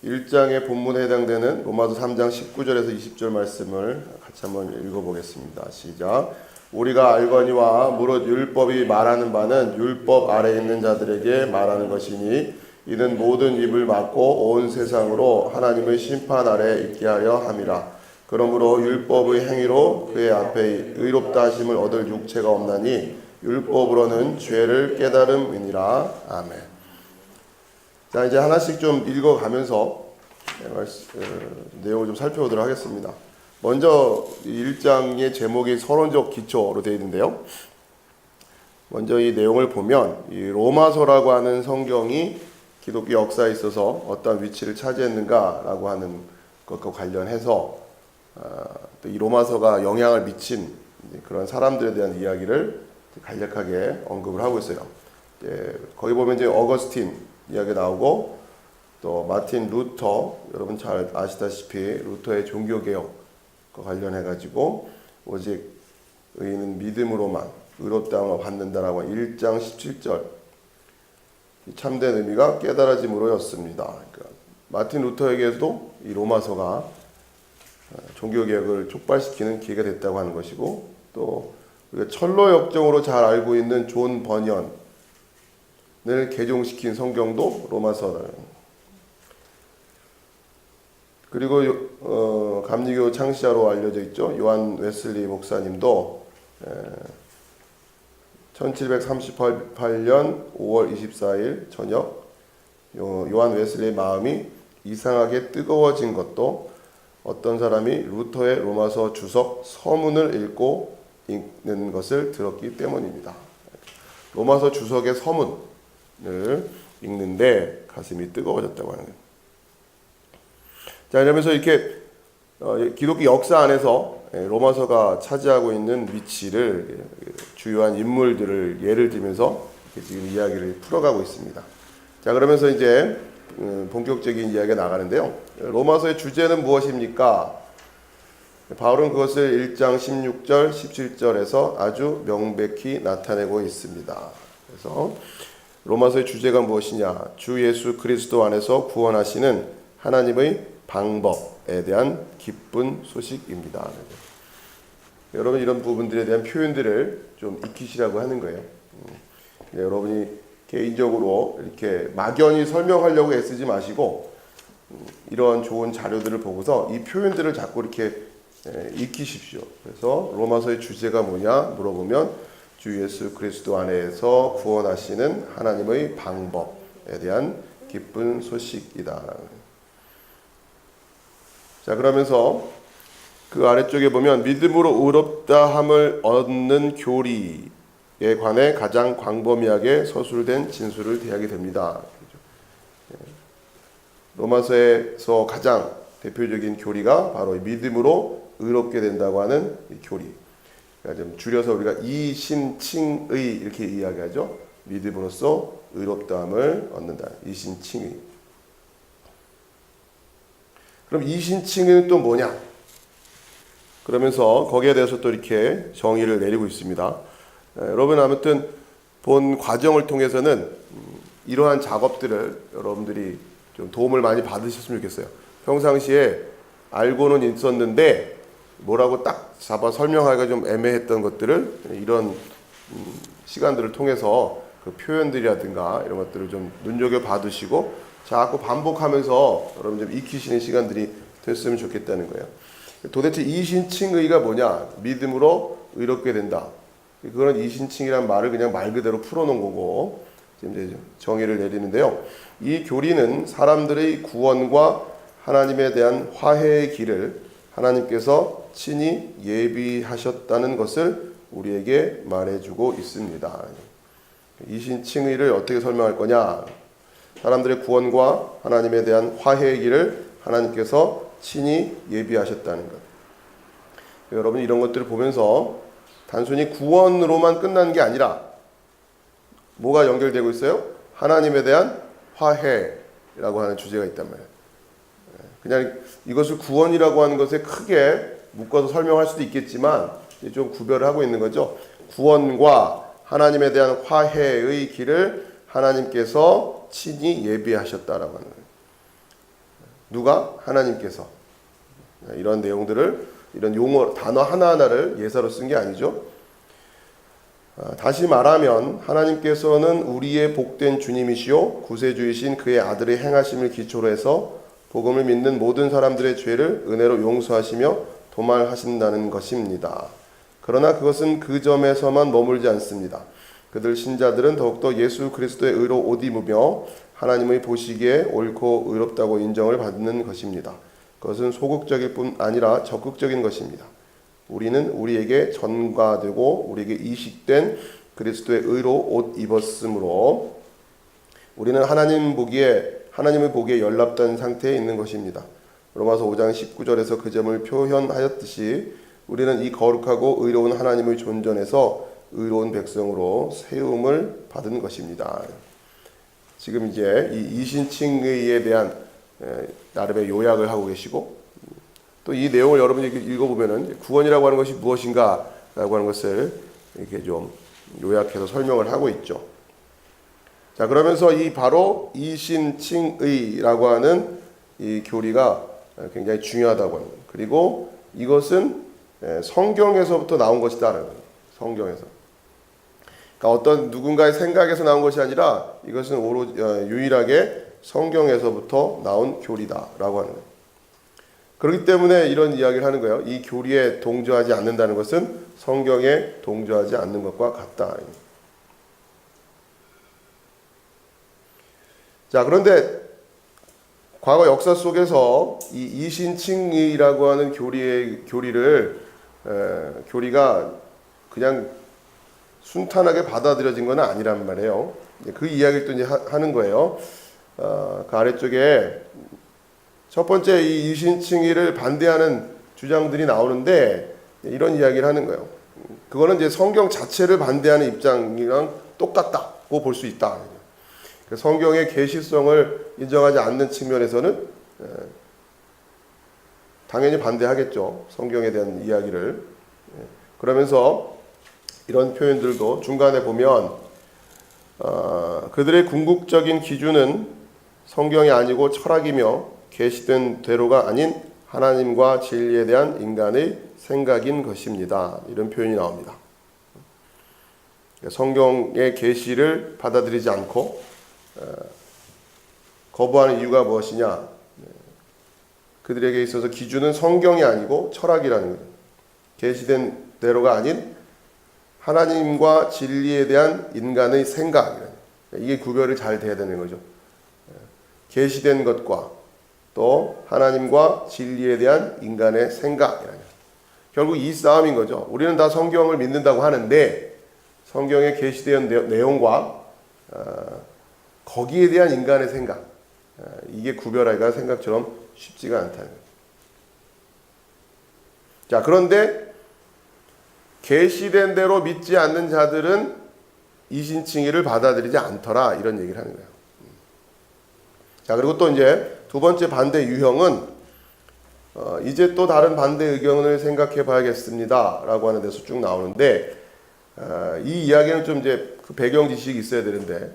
1장의 본문에 해당되는 로마서 3장 19절에서 20절 말씀을 같이 한번 읽어보겠습니다. 시작. 우리가 알거니와 무릇 율법이 말하는 바는 율법 아래 있는 자들에게 말하는 것이니 이는 모든 입을 막고 온 세상으로 하나님의 심판 아래 있게 하려 함이라. 그러므로 율법의 행위로 그의 앞에 의롭다 하심을 얻을 육체가 없나니 율법으로는 죄를 깨달음이니라. 아멘. 자, 이제 하나씩 좀 읽어가면서 내용을 좀 살펴보도록 하겠습니다. 먼저 1장의 제목이 서론적 기초로 되어 있는데요. 먼저 이 내용을 보면 이 로마서라고 하는 성경이 기독교 역사에 있어서 어떤 위치를 차지했는가라고 하는 것과 관련해서 또 이 로마서가 영향을 미친 그런 사람들에 대한 이야기를 간략하게 언급을 하고 있어요. 거기 보면 이제 어거스틴 이야기 나오고 또 마틴 루터, 여러분 잘 아시다시피 루터의 종교개혁과 관련해가지고 오직 의인은 믿음으로만 의롭다함을 받는다라고 1장 17절 참된 의미가 깨달아짐으로였습니다. 그러니까 마틴 루터에게도 이 로마서가 종교개혁을 촉발시키는 기회가 됐다고 하는 것이고, 또 우리가 철로 역정으로 잘 알고 있는 존 버니언을 개종시킨 성경도 로마서를, 그리고 감리교 창시자로 알려져 있죠. 요한 웨슬리 목사님도 1738년 5월 24일 저녁 요한 웨슬리의 마음이 이상하게 뜨거워진 것도 어떤 사람이 루터의 로마서 주석 서문을 읽고 읽는 것을 들었기 때문입니다. 로마서 주석의 서문을 읽는데 가슴이 뜨거워졌다고 하는 거예요. 자, 이러면서 이렇게 기독교 역사 안에서 로마서가 차지하고 있는 위치를, 주요한 인물들을 예를 들면서 지금 이야기를 풀어가고 있습니다. 자, 그러면서 이제 본격적인 이야기가 나가는데요. 로마서의 주제는 무엇입니까? 바울은 그것을 1장 16절, 17절에서 아주 명백히 나타내고 있습니다. 그래서 로마서의 주제가 무엇이냐? 주 예수 그리스도 안에서 구원하시는 하나님의 방법에 대한 기쁜 소식입니다. 여러분, 이런 부분들에 대한 표현들을 좀 익히시라고 하는 거예요. 여러분이 개인적으로 이렇게 막연히 설명하려고 애쓰지 마시고 이런 좋은 자료들을 보고서 이 표현들을 자꾸 이렇게 익히십시오. 그래서 로마서의 주제가 뭐냐 물어보면 주 예수 그리스도 안에서 구원하시는 하나님의 방법에 대한 기쁜 소식이다. 자, 그러면서 그 아래쪽에 보면 믿음으로 의롭다함을 얻는 교리에 관해 가장 광범위하게 서술된 진술을 대하게 됩니다. 로마서에서 가장 대표적인 교리가 바로 믿음으로 의롭게 된다고 하는 이 교리. 그러니까 좀 줄여서 우리가 이신칭의 이렇게 이야기하죠. 믿음으로써 의롭다함을 얻는다. 이신칭의. 그럼 이신칭의는 또 뭐냐? 그러면서 거기에 대해서 또 이렇게 정의를 내리고 있습니다. 여러분, 아무튼 본 과정을 통해서는 이러한 작업들을 여러분들이 좀 도움을 많이 받으셨으면 좋겠어요. 평상시에 알고는 있었는데 뭐라고 딱 잡아 설명하기가 좀 애매했던 것들을 이런 시간들을 통해서 그 표현들이라든가 이런 것들을 좀 눈여겨 받으시고 자꾸 반복하면서 여러분 좀 익히시는 시간들이 됐으면 좋겠다는 거예요. 도대체 이신칭의가 뭐냐? 믿음으로 의롭게 된다. 그거는 이신칭이란 말을 그냥 말 그대로 풀어놓은 거고 지금 이제 정의를 내리는데요. 이 교리는 사람들의 구원과 하나님에 대한 화해의 길을 하나님께서 친히 예비하셨다는 것을 우리에게 말해주고 있습니다. 이신칭의를 어떻게 설명할 거냐? 사람들의 구원과 하나님에 대한 화해의 길을 하나님께서 친히 예비하셨다는 것. 여러분, 이런 것들을 보면서 단순히 구원으로만 끝난 게 아니라 뭐가 연결되고 있어요? 하나님에 대한 화해라고 하는 주제가 있단 말이에요. 그냥 이것을 구원이라고 하는 것에 크게 묶어서 설명할 수도 있겠지만 좀 구별을 하고 있는 거죠. 구원과 하나님에 대한 화해의 길을 하나님께서 친히 예비하셨다라고 하는 거예요. 누가? 하나님께서. 이런 내용들을, 이런 용어, 단어 하나하나를 예사로 쓴 게 아니죠. 다시 말하면 하나님께서는 우리의 복된 주님이시요 구세주이신 그의 아들의 행하심을 기초로 해서 복음을 믿는 모든 사람들의 죄를 은혜로 용서하시며 도말하신다는 것입니다. 그러나 그것은 그 점에서만 머물지 않습니다. 그들 신자들은 더욱더 예수 그리스도의 의로 옷 입으며 하나님의 보시기에 옳고 의롭다고 인정을 받는 것입니다. 그것은 소극적일 뿐 아니라 적극적인 것입니다. 우리는 우리에게 전가되고 우리에게 이식된 그리스도의 의로 옷 입었으므로 우리는 하나님의 보기에 연락된 상태에 있는 것입니다. 로마서 5장 19절에서 그 점을 표현하였듯이 우리는 이 거룩하고 의로운 하나님의 존전에서 의로운 백성으로 세움을 받은 것입니다. 지금 이제 이 이신칭의에 대한 나름의 요약을 하고 계시고, 또 이 내용을 여러분이 읽어보면은 구원이라고 하는 것이 무엇인가라고 하는 것을 이렇게 좀 요약해서 설명을 하고 있죠. 자, 그러면서 바로 이신칭의라고 하는 이 교리가 굉장히 중요하다고 합니다. 그리고 이것은 성경에서부터 나온 것이다라는 거예요. 성경에서. 그러니까 어떤 누군가의 생각에서 나온 것이 아니라 이것은 유일하게 성경에서부터 나온 교리다라고 하는 거예요. 그렇기 때문에 이런 이야기를 하는 거예요. 이 교리에 동조하지 않는다는 것은 성경에 동조하지 않는 것과 같다. 자, 그런데 과거 역사 속에서 이 이신칭의라고 하는 교리가 그냥 순탄하게 받아들여진 건 아니란 말이에요. 그 이야기를 또 이제 하는 거예요. 그 아래쪽에 첫 번째 이 이신칭의를 반대하는 주장들이 나오는데 이런 이야기를 하는 거예요. 그거는 이제 성경 자체를 반대하는 입장이랑 똑같다고 볼 수 있다. 성경의 계시성을 인정하지 않는 측면에서는 당연히 반대하겠죠. 성경에 대한 이야기를. 그러면서 이런 표현들도 중간에 보면 그들의 궁극적인 기준은 성경이 아니고 철학이며 계시된 대로가 아닌 하나님과 진리에 대한 인간의 생각인 것입니다. 이런 표현이 나옵니다. 성경의 계시를 받아들이지 않고 거부하는 이유가 무엇이냐? 그들에게 있어서 기준은 성경이 아니고 철학이라는 거예요. 계시된 대로가 아닌 하나님과 진리에 대한 인간의 생각이라는 거예요. 이게 구별이 잘 돼야 되는 거죠. 계시된 것과 또 하나님과 진리에 대한 인간의 생각이라는 거예요. 결국 이 싸움인 거죠. 우리는 다 성경을 믿는다고 하는데 성경에 계시된 내용과 거기에 대한 인간의 생각, 이게 구별하기가 생각처럼 쉽지가 않다는 거예요. 자, 그런데 계시된 대로 믿지 않는 자들은 이신칭의를 받아들이지 않더라, 이런 얘기를 하는 거예요. 자, 그리고 또 이제 두 번째 반대 유형은 이제 또 다른 반대 의견을 생각해 봐야겠습니다 라고 하는 데서 쭉 나오는데, 이 이야기는 좀 이제 그 배경 지식이 있어야 되는데,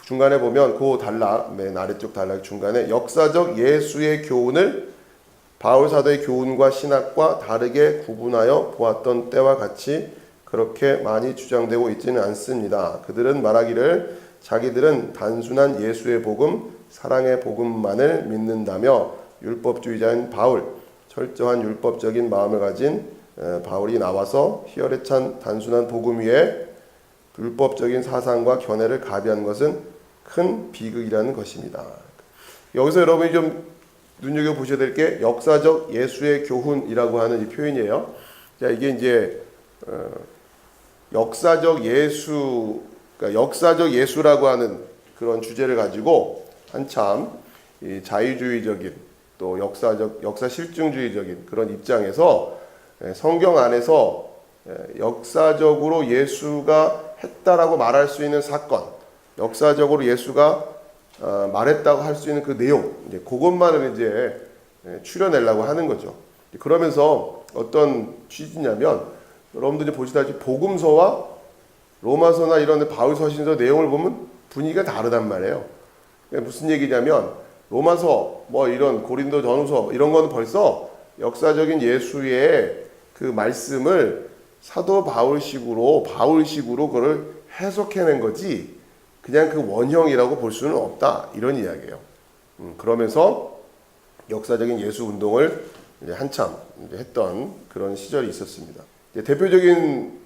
중간에 보면 그 단락, 맨 아래쪽 단락 중간에 역사적 예수의 교훈을 바울 사도의 교훈과 신학과 다르게 구분하여 보았던 때와 같이 그렇게 많이 주장되고 있지는 않습니다. 그들은 말하기를 자기들은 단순한 예수의 복음, 사랑의 복음만을 믿는다며 율법주의자인 바울, 철저한 율법적인 마음을 가진 바울이 나와서 희열에 찬 단순한 복음 위에 율법적인 사상과 견해를 가비한 것은 큰 비극이라는 것입니다. 여기서 여러분이 좀 눈여겨보셔야 될 게 역사적 예수의 교훈이라고 하는 이 표현이에요. 자, 이게 이제 역사적 예수라고 하는 그런 주제를 가지고 한참 이 자유주의적인 또 역사 실증주의적인 그런 입장에서 성경 안에서 역사적으로 예수가 했다라고 말할 수 있는 사건, 역사적으로 예수가 말했다고 할 수 있는 그 내용, 이제 그것만을 이제 추려내려고 하는 거죠. 그러면서 어떤 취지냐면, 여러분들이 보시다시피 복음서와 로마서나 이런 바울 서신서 내용을 보면 분위기가 다르단 말이에요. 무슨 얘기냐면, 로마서 뭐 이런 고린도 전후서 이런 거는 벌써 역사적인 예수의 그 말씀을 사도 바울식으로 그걸 해석해낸 거지 그냥 그 원형이라고 볼 수는 없다 이런 이야기예요. 그러면서 역사적인 예수 운동을 이제 한참 이제 했던 그런 시절이 있었습니다. 이제 대표적인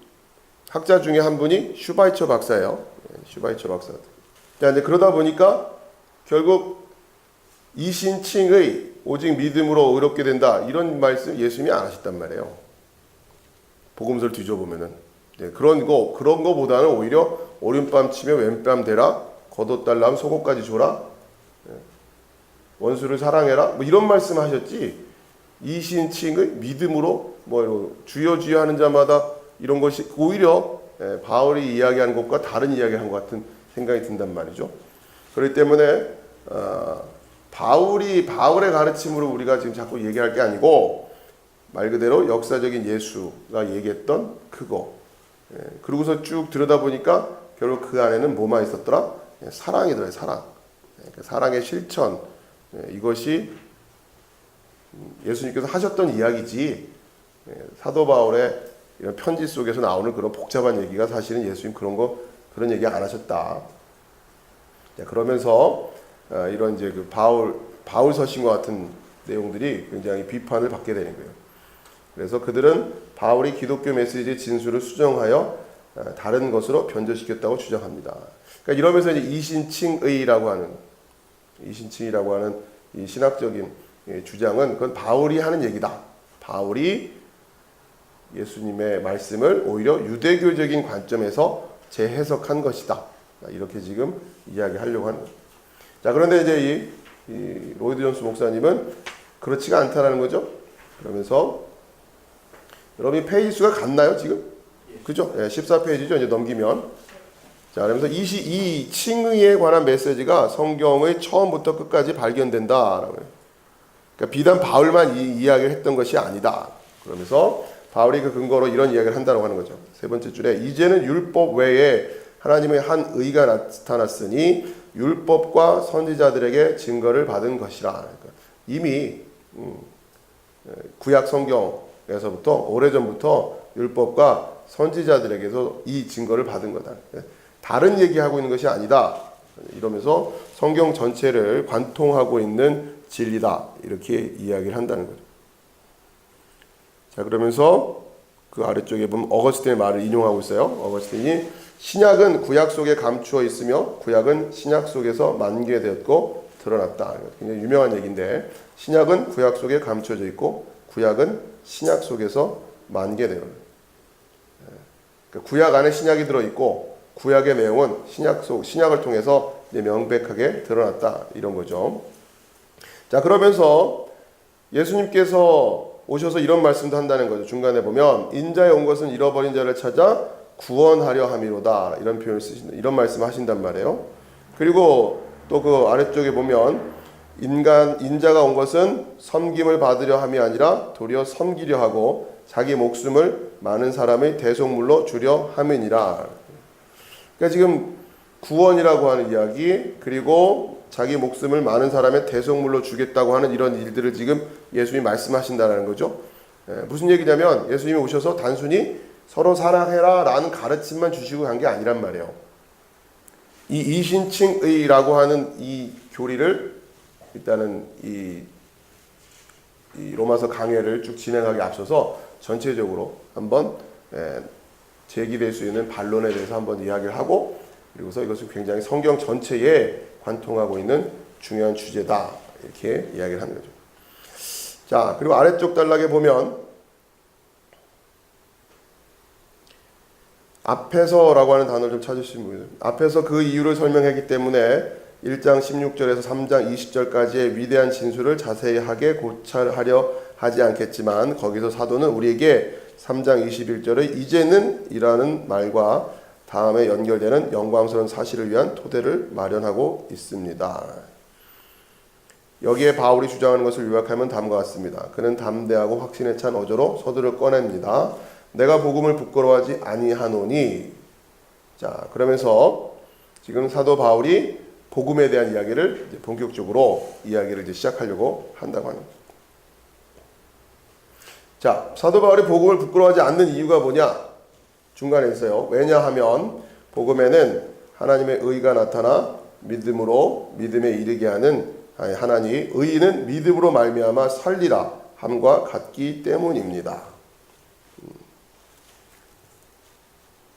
학자 중에 한 분이 슈바이처 박사예요. 슈바이처 박사. 자, 이제 그러다 보니까 결국 이신칭의 오직 믿음으로 의롭게 된다 이런 말씀 예수님이 안 하셨단 말이에요. 복음서를 뒤져보면은 그런 거보다는 오히려 오른뺨 치며 왼뺨 대라 겉옷달라면 속옷까지 줘라 원수를 사랑해라 뭐 이런 말씀 하셨지 이신칭의 믿음으로 뭐 주여 주여 하는 자마다 이런 것이 오히려 바울이 이야기한 것과 다른 이야기를 한 것 같은 생각이 든단 말이죠. 그렇기 때문에 바울의 가르침으로 우리가 지금 자꾸 얘기할 게 아니고 말 그대로 역사적인 예수가 얘기했던 그거. 그러고서 쭉 들여다보니까 결국 그 안에는 뭐만 있었더라? 사랑이더라. 사랑. 사랑의 실천. 이것이 예수님께서 하셨던 이야기지 사도 바울의 이런 편지 속에서 나오는 그런 복잡한 얘기가 사실은 예수님 그런 얘기 안 하셨다. 그러면서 이런 이제 그 바울 서신과 같은 내용들이 굉장히 비판을 받게 되는 거예요. 그래서 그들은 바울이 기독교 메시지의 진술을 수정하여 다른 것으로 변절시켰다고 주장합니다. 그러니까 이러면서 이제 이신칭이라고 하는 이 신학적인 주장은 그건 바울이 하는 얘기다. 바울이 예수님의 말씀을 오히려 유대교적인 관점에서 재해석한 것이다. 이렇게 지금 이야기하려고 하는 거예요. 자, 그런데 이제 이 로이드 존스 목사님은 그렇지가 않다라는 거죠. 그러면서 여러분이 페이지 수가 같나요, 지금? 그죠? 14페이지죠. 이제 넘기면. 자, 그러면서 이 칭의에 관한 메시지가 성경의 처음부터 끝까지 발견된다라고 해요. 그러니까 비단 바울만 이 이야기를 했던 것이 아니다. 그러면서 바울이 그 근거로 이런 이야기를 한다고 하는 거죠. 세 번째 줄에 이제는 율법 외에 하나님의 한 의가 나타났으니 율법과 선지자들에게 증거를 받은 것이라. 그러니까 이미 구약 성경에서부터 오래전부터 율법과 선지자들에게서 이 증거를 받은 거다. 다른 얘기하고 있는 것이 아니다. 이러면서 성경 전체를 관통하고 있는 진리다. 이렇게 이야기를 한다는 거죠. 자, 그러면서 그 아래쪽에 보면 어거스틴의 말을 인용하고 있어요. 어거스틴이 신약은 구약 속에 감추어 있으며 구약은 신약 속에서 만개되었고 드러났다. 굉장히 유명한 얘기인데 신약은 구약 속에 감춰져 있고 구약은 신약 속에서 만개되어요. 그러니까 구약 안에 신약이 들어있고 구약의 내용은 신약을 통해서 명백하게 드러났다. 이런 거죠. 자, 그러면서 예수님께서 오셔서 이런 말씀도 한다는 거죠. 중간에 보면 인자에 온 것은 잃어버린 자를 찾아 구원하려 함이로다. 이런 표현을 이런 말씀을 하신단 말이에요. 그리고 또 그 아래쪽에 보면 인자가 온 것은 섬김을 받으려 함이 아니라 도리어 섬기려 하고 자기 목숨을 많은 사람의 대속물로 주려 함이니라. 그러니까 지금 구원이라고 하는 이야기 그리고 자기 목숨을 많은 사람의 대속물로 주겠다고 하는 이런 일들을 지금 예수님이 말씀하신다는 거죠. 무슨 얘기냐면 예수님이 오셔서 단순히 서로 사랑해라 라는 가르침만 주시고 간 게 아니란 말이에요. 이 이신칭의라고 하는 이 교리를 일단은 이 로마서 강해를 쭉 진행하기 앞서서 전체적으로 한번 제기될 수 있는 반론에 대해서 한번 이야기를 하고 그리고서 이것은 굉장히 성경 전체에 관통하고 있는 중요한 주제다 이렇게 이야기를 하는 거죠. 자, 그리고 아래쪽 단락에 보면 앞에서라고 하는 단어를 좀 찾으시면 보여요. 앞에서 그 이유를 설명했기 때문에 1장 16절에서 3장 20절까지의 위대한 진술을 자세히 하게 고찰하려 하지 않겠지만 거기서 사도는 우리에게 3장 21절의 이제는 이라는 말과 다음에 연결되는 영광스러운 사실을 위한 토대를 마련하고 있습니다. 여기에 바울이 주장하는 것을 요약하면 다음과 같습니다. 그는 담대하고 확신에 찬 어조로 서두를 꺼냅니다. 내가 복음을 부끄러워하지 아니하노니. 자, 그러면서 지금 사도 바울이 복음에 대한 이야기를 이제 본격적으로 이야기를 이제 시작하려고 한다고 합니다. 자, 사도 바울이 복음을 부끄러워하지 않는 이유가 뭐냐? 중간에 있어요. 왜냐하면 복음에는 하나님의 의가 나타나 믿음으로 믿음에 이르게 하는 하나님 의인은 믿음으로 말미암아 살리라 함과 같기 때문입니다.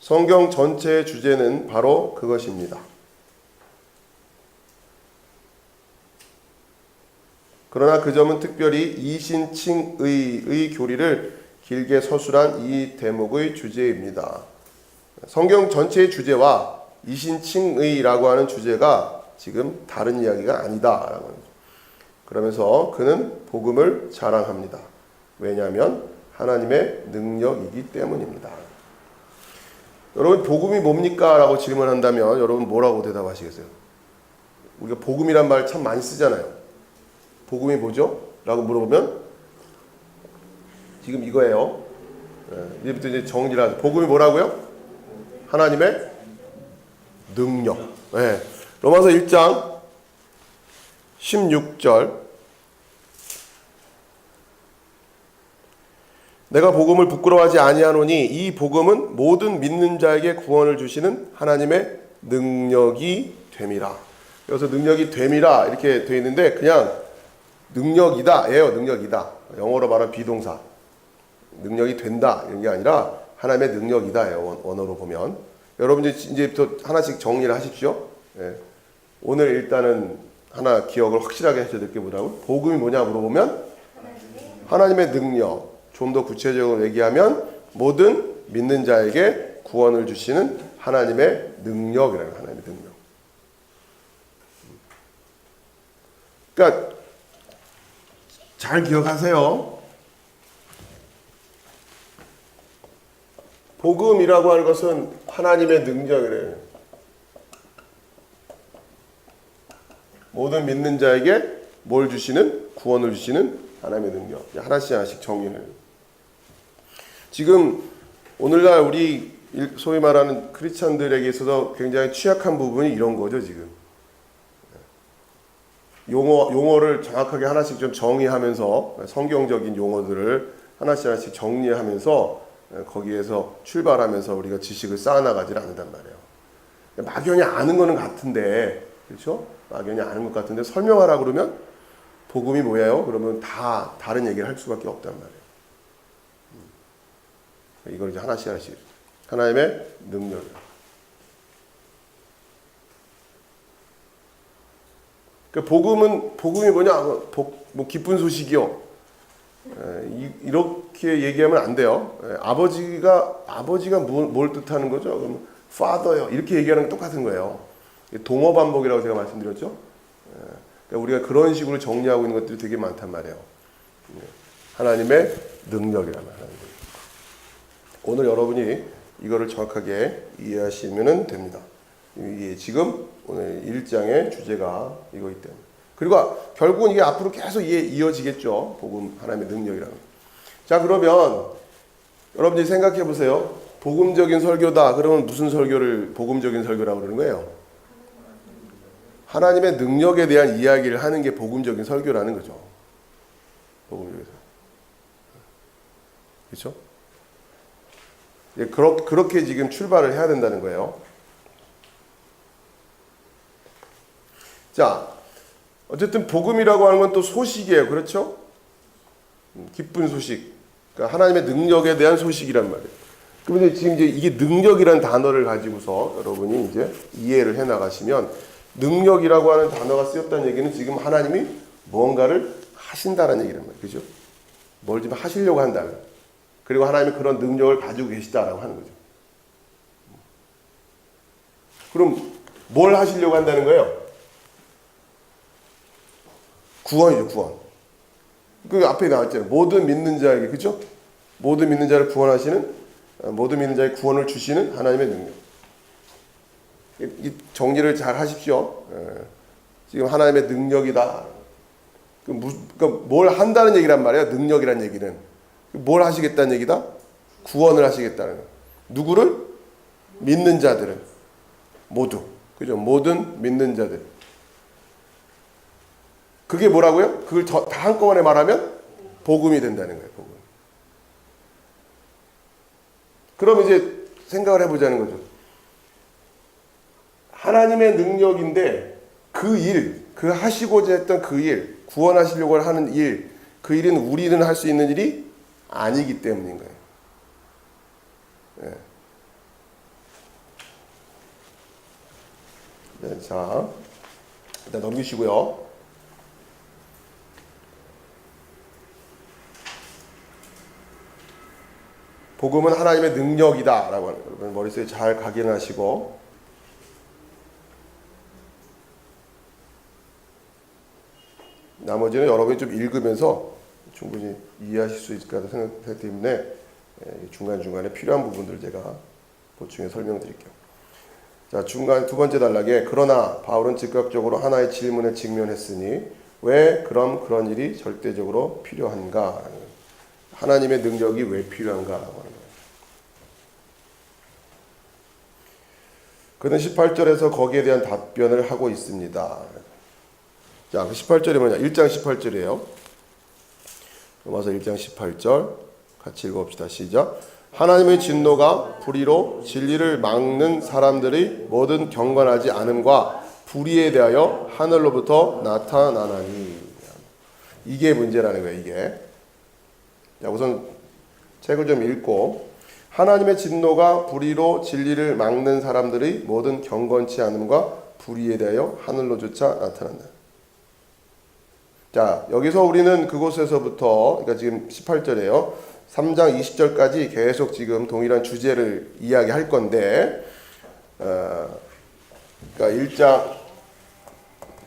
성경 전체의 주제는 바로 그것입니다. 그러나 그 점은 특별히 이신칭의의 교리를 길게 서술한 이 대목의 주제입니다. 성경 전체의 주제와 이신칭의라고 하는 주제가 지금 다른 이야기가 아니다라고 합니다. 그러면서 그는 복음을 자랑합니다. 왜냐하면 하나님의 능력이기 때문입니다. 여러분 복음이 뭡니까? 라고 질문한다면 여러분 뭐라고 대답하시겠어요? 우리가 복음이란 말 참 많이 쓰잖아요. 복음이 뭐죠? 라고 물어보면 지금 이거예요. 이제부터 이제 정리를 하죠. 복음이 뭐라고요? 하나님의 능력. 네. 로마서 1장 16절 내가 복음을 부끄러워하지 아니하노니 이 복음은 모든 믿는 자에게 구원을 주시는 하나님의 능력이 됨이라. 여기서 능력이 됨이라 이렇게 되어 있는데 그냥 능력이다 예요. 능력이다. 영어로 말하면 비동사. 능력이 된다 이런 게 아니라 하나님의 능력이다 예요. 원어로 보면. 여러분 이제부터 하나씩 정리를 하십시오. 예. 오늘 일단은 하나 기억을 확실하게 하셔야 될 게 뭐라고? 복음이 뭐냐 물어보면 하나님의 능력. 좀 더 구체적으로 얘기하면 모든 믿는 자에게 구원을 주시는 하나님의 능력이라는 하나님의 능력. 그러니까 잘 기억하세요. 복음이라고 하는 것은 하나님의 능력이래요. 모든 믿는 자에게 뭘 주시는? 구원을 주시는 하나님의 능력. 하나씩 하나씩 정리를. 지금 오늘날 우리 소위 말하는 크리스찬들에게 있어서 굉장히 취약한 부분이 이런 거죠. 지금 용어를 정확하게 하나씩 좀 정의하면서 성경적인 용어들을 하나씩 정리하면서 거기에서 출발하면서 우리가 지식을 쌓아나가지 않는단 말이에요. 막연히 아는 거는 같은데, 그렇죠? 막연히 아는 것 같은데 설명하라 그러면 복음이 뭐예요? 그러면 다 다른 얘기를 할 수밖에 없단 말이에요. 이걸 이제 하나씩 하나님의 능력. 그 복음이 뭐냐? 뭐 기쁜 소식이요. 이렇게 얘기하면 안 돼요. 아버지가 뭘 뜻하는 거죠? 그럼 father요. 이렇게 얘기하는 건 똑같은 거예요. 동어 반복이라고 제가 말씀드렸죠. 그러니까 우리가 그런 식으로 정리하고 있는 것들이 되게 많단 말이에요. 하나님의 능력이란 말이에요. 오늘 여러분이 이거를 정확하게 이해하시면 됩니다. 지금 오늘 1장의 주제가 이거기 때문에. 그리고 결국은 이게 앞으로 계속 이어지겠죠. 복음 하나님의 능력이라는. 자, 그러면 여러분들이 생각해 보세요. 복음적인 설교다. 그러면 무슨 설교를 복음적인 설교라고 그러는 거예요? 하나님의 능력에 대한 이야기를 하는 게 복음적인 설교라는 거죠. 복음적인 설교. 그렇죠? 그렇게 지금 출발을 해야 된다는 거예요. 자, 어쨌든 복음이라고 하는 건 또 소식이에요. 그렇죠? 기쁜 소식. 그러니까 하나님의 능력에 대한 소식이란 말이에요. 그런데 지금 이제 이게 능력이라는 단어를 가지고서 여러분이 이제 이해를 해 나가시면 능력이라고 하는 단어가 쓰였다는 얘기는 지금 하나님이 무언가를 하신다는 얘기란 말이에요. 그죠? 뭘 좀 하시려고 한다는. 그리고 하나님이 그런 능력을 가지고 계시다라고 하는 거죠. 그럼 뭘 하시려고 한다는 거예요? 구원이죠, 구원. 그 앞에 나왔잖아요. 모든 믿는 자에게, 그죠? 모든 믿는 자를 구원하시는, 모든 믿는 자에게 구원을 주시는 하나님의 능력. 이 정리를 잘 하십시오. 지금 하나님의 능력이다. 그러니까 뭘 한다는 얘기란 말이야, 능력이란 얘기는. 뭘 하시겠다는 얘기다? 구원을 하시겠다는 거예요. 누구를? 믿는 자들을. 모두. 그죠? 모든 믿는 자들. 그게 뭐라고요? 그걸 다 한꺼번에 말하면 복음이 된다는 거예요. 복음. 그럼 이제 생각을 해보자는 거죠. 하나님의 능력인데 그 일, 그 하시고자 했던 그 일, 구원하시려고 하는 일, 그 일은 우리는 할 수 있는 일이 아니기 때문인 거예요. 네. 네, 자, 일단 넘기시고요. 복음은 하나님의 능력이다라고 하는 거예요. 여러분 머릿속에 잘 각인하시고, 나머지는 여러분이 좀 읽으면서 충분히 이해하실 수 있을 거라고 생각하기 때문에 중간중간에 필요한 부분들을 제가 보충해 설명드릴게요. 자, 중간 두 번째 단락에 그러나 바울은 즉각적으로 하나의 질문에 직면했으니 왜 그럼 그런 일이 절대적으로 필요한가? 하나님의 능력이 왜 필요한가라고 하는 거예요. 그는 18절에서 거기에 대한 답변을 하고 있습니다. 자, 18절이 뭐냐? 1장 18절이에요. 로마서 1장 18절 같이 읽어봅시다. 시작. 하나님의 진노가 불의로 진리를 막는 사람들의 모든 경건하지 않음과 불의에 대하여 하늘로부터 나타나나니. 이게 문제라는 거예요. 이게. 자, 우선 책을 좀 읽고 하나님의 진노가 불의로 진리를 막는 사람들의 모든 경건치 않음과 불의에 대하여 하늘로조차 나타난다. 자, 여기서 우리는 그곳에서부터, 그러니까 지금 18절이에요. 3장 20절까지 계속 지금 동일한 주제를 이야기할 건데, 그러니까 1장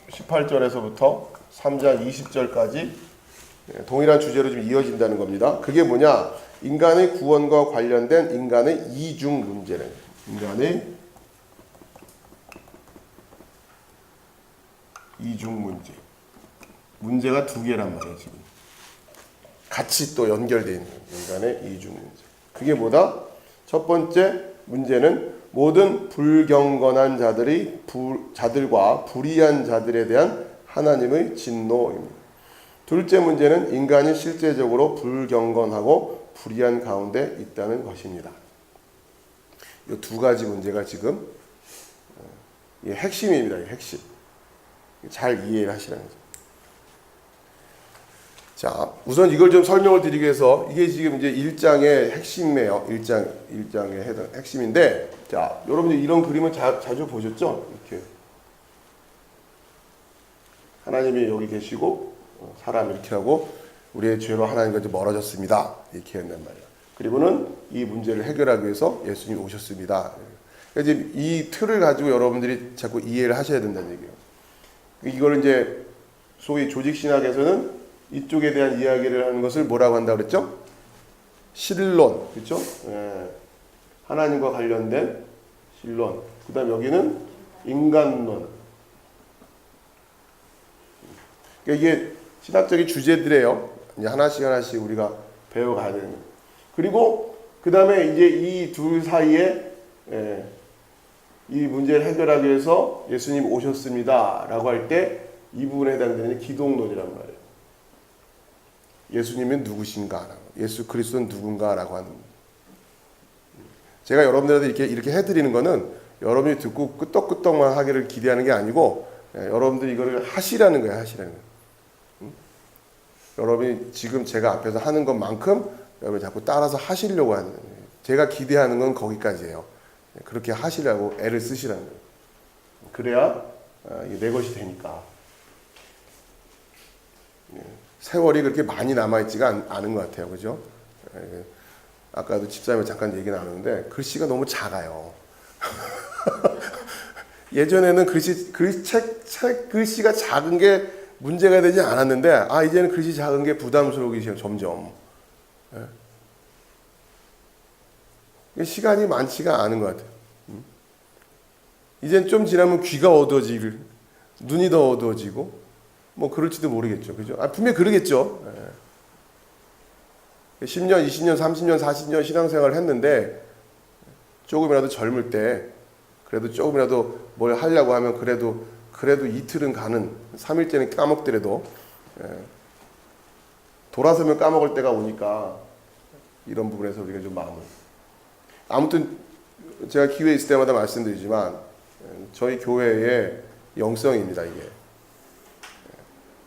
18절에서부터 3장 20절까지 동일한 주제로 좀 이어진다는 겁니다. 그게 뭐냐? 인간의 구원과 관련된 인간의 이중 문제래. 인간의 이중 문제. 문제가 두 개란 말이에요, 지금. 같이 또 연결되어 있는 인간의 이중 문제. 그게 뭐다? 첫 번째 문제는 모든 불경건한 자들과 불의한 자들에 대한 하나님의 진노입니다. 둘째 문제는 인간이 실제적으로 불경건하고 불의한 가운데 있다는 것입니다. 이 두 가지 문제가 지금 핵심입니다. 핵심. 잘 이해를 하시라는 거죠. 자, 우선 이걸 좀 설명을 드리기 위해서 이게 지금 이제 1장의 핵심이에요. 1장의 핵심인데, 자, 여러분들 이런 그림을 자주 보셨죠? 이렇게 하나님이 여기 계시고 사람 이렇게 하고 우리의 죄로 하나님과 이제 멀어졌습니다. 이렇게 한단 말이에요. 그리고는 이 문제를 해결하기 위해서 예수님이 오셨습니다. 그러니까 이제 이 틀을 가지고 여러분들이 자꾸 이해를 하셔야 된다는 얘기예요. 이걸 이제 소위 조직신학에서는 이쪽에 대한 이야기를 하는 것을 뭐라고 한다고 그랬죠? 신론, 그렇죠? 예. 하나님과 관련된 신론. 그 다음 여기는 인간론. 그러니까 이게 신학적인 주제들이에요. 이제 하나씩 우리가 배워가야 되는 거예요. 그리고 그 다음에 이제 이 둘 사이에 이 문제를 해결하기 위해서 예수님 오셨습니다 라고 할 때 이 부분에 해당되는 기독론이란 말이에요. 예수님은 누구신가? 예수 그리스도는 누군가라고 하는. 제가 여러분들한테 이렇게 해드리는 거는 여러분이 듣고 끄떡끄떡만 하기를 기대하는 게 아니고 여러분들이 이거를 하시라는 거예요. 하시라는 거예요. 여러분이 지금 제가 앞에서 하는 것만큼 여러분이 자꾸 따라서 하시려고 하는 거예요. 제가 기대하는 건 거기까지예요. 그렇게 하시라고 애를 쓰시라는 거예요. 그래야 이게 내 것이 되니까. 세월이 그렇게 많이 남아있지가 않은 것 같아요. 그죠? 아까도 집사님과 잠깐 얘기 나누는데 글씨가 너무 작아요. 예전에는 글씨가 작은 게 문제가 되지 않았는데 이제는 글씨 작은 게 부담스러우기 시작해요. 점점. 시간이 많지가 않은 것 같아요. 이젠 좀 지나면 귀가 어두워지고 눈이 더 어두워지고 뭐 그럴지도 모르겠죠. 그죠? 분명히 그러겠죠. 10년, 20년, 30년, 40년 신앙생활을 했는데 조금이라도 젊을 때 그래도 조금이라도 뭘 하려고 하면 그래도 그래도 이틀은 가는 3일째는 까먹더라도 돌아서면 까먹을 때가 오니까 이런 부분에서 우리가 좀 마음을 아무튼 제가 기회 있을 때마다 말씀드리지만 저희 교회의 영성입니다. 이게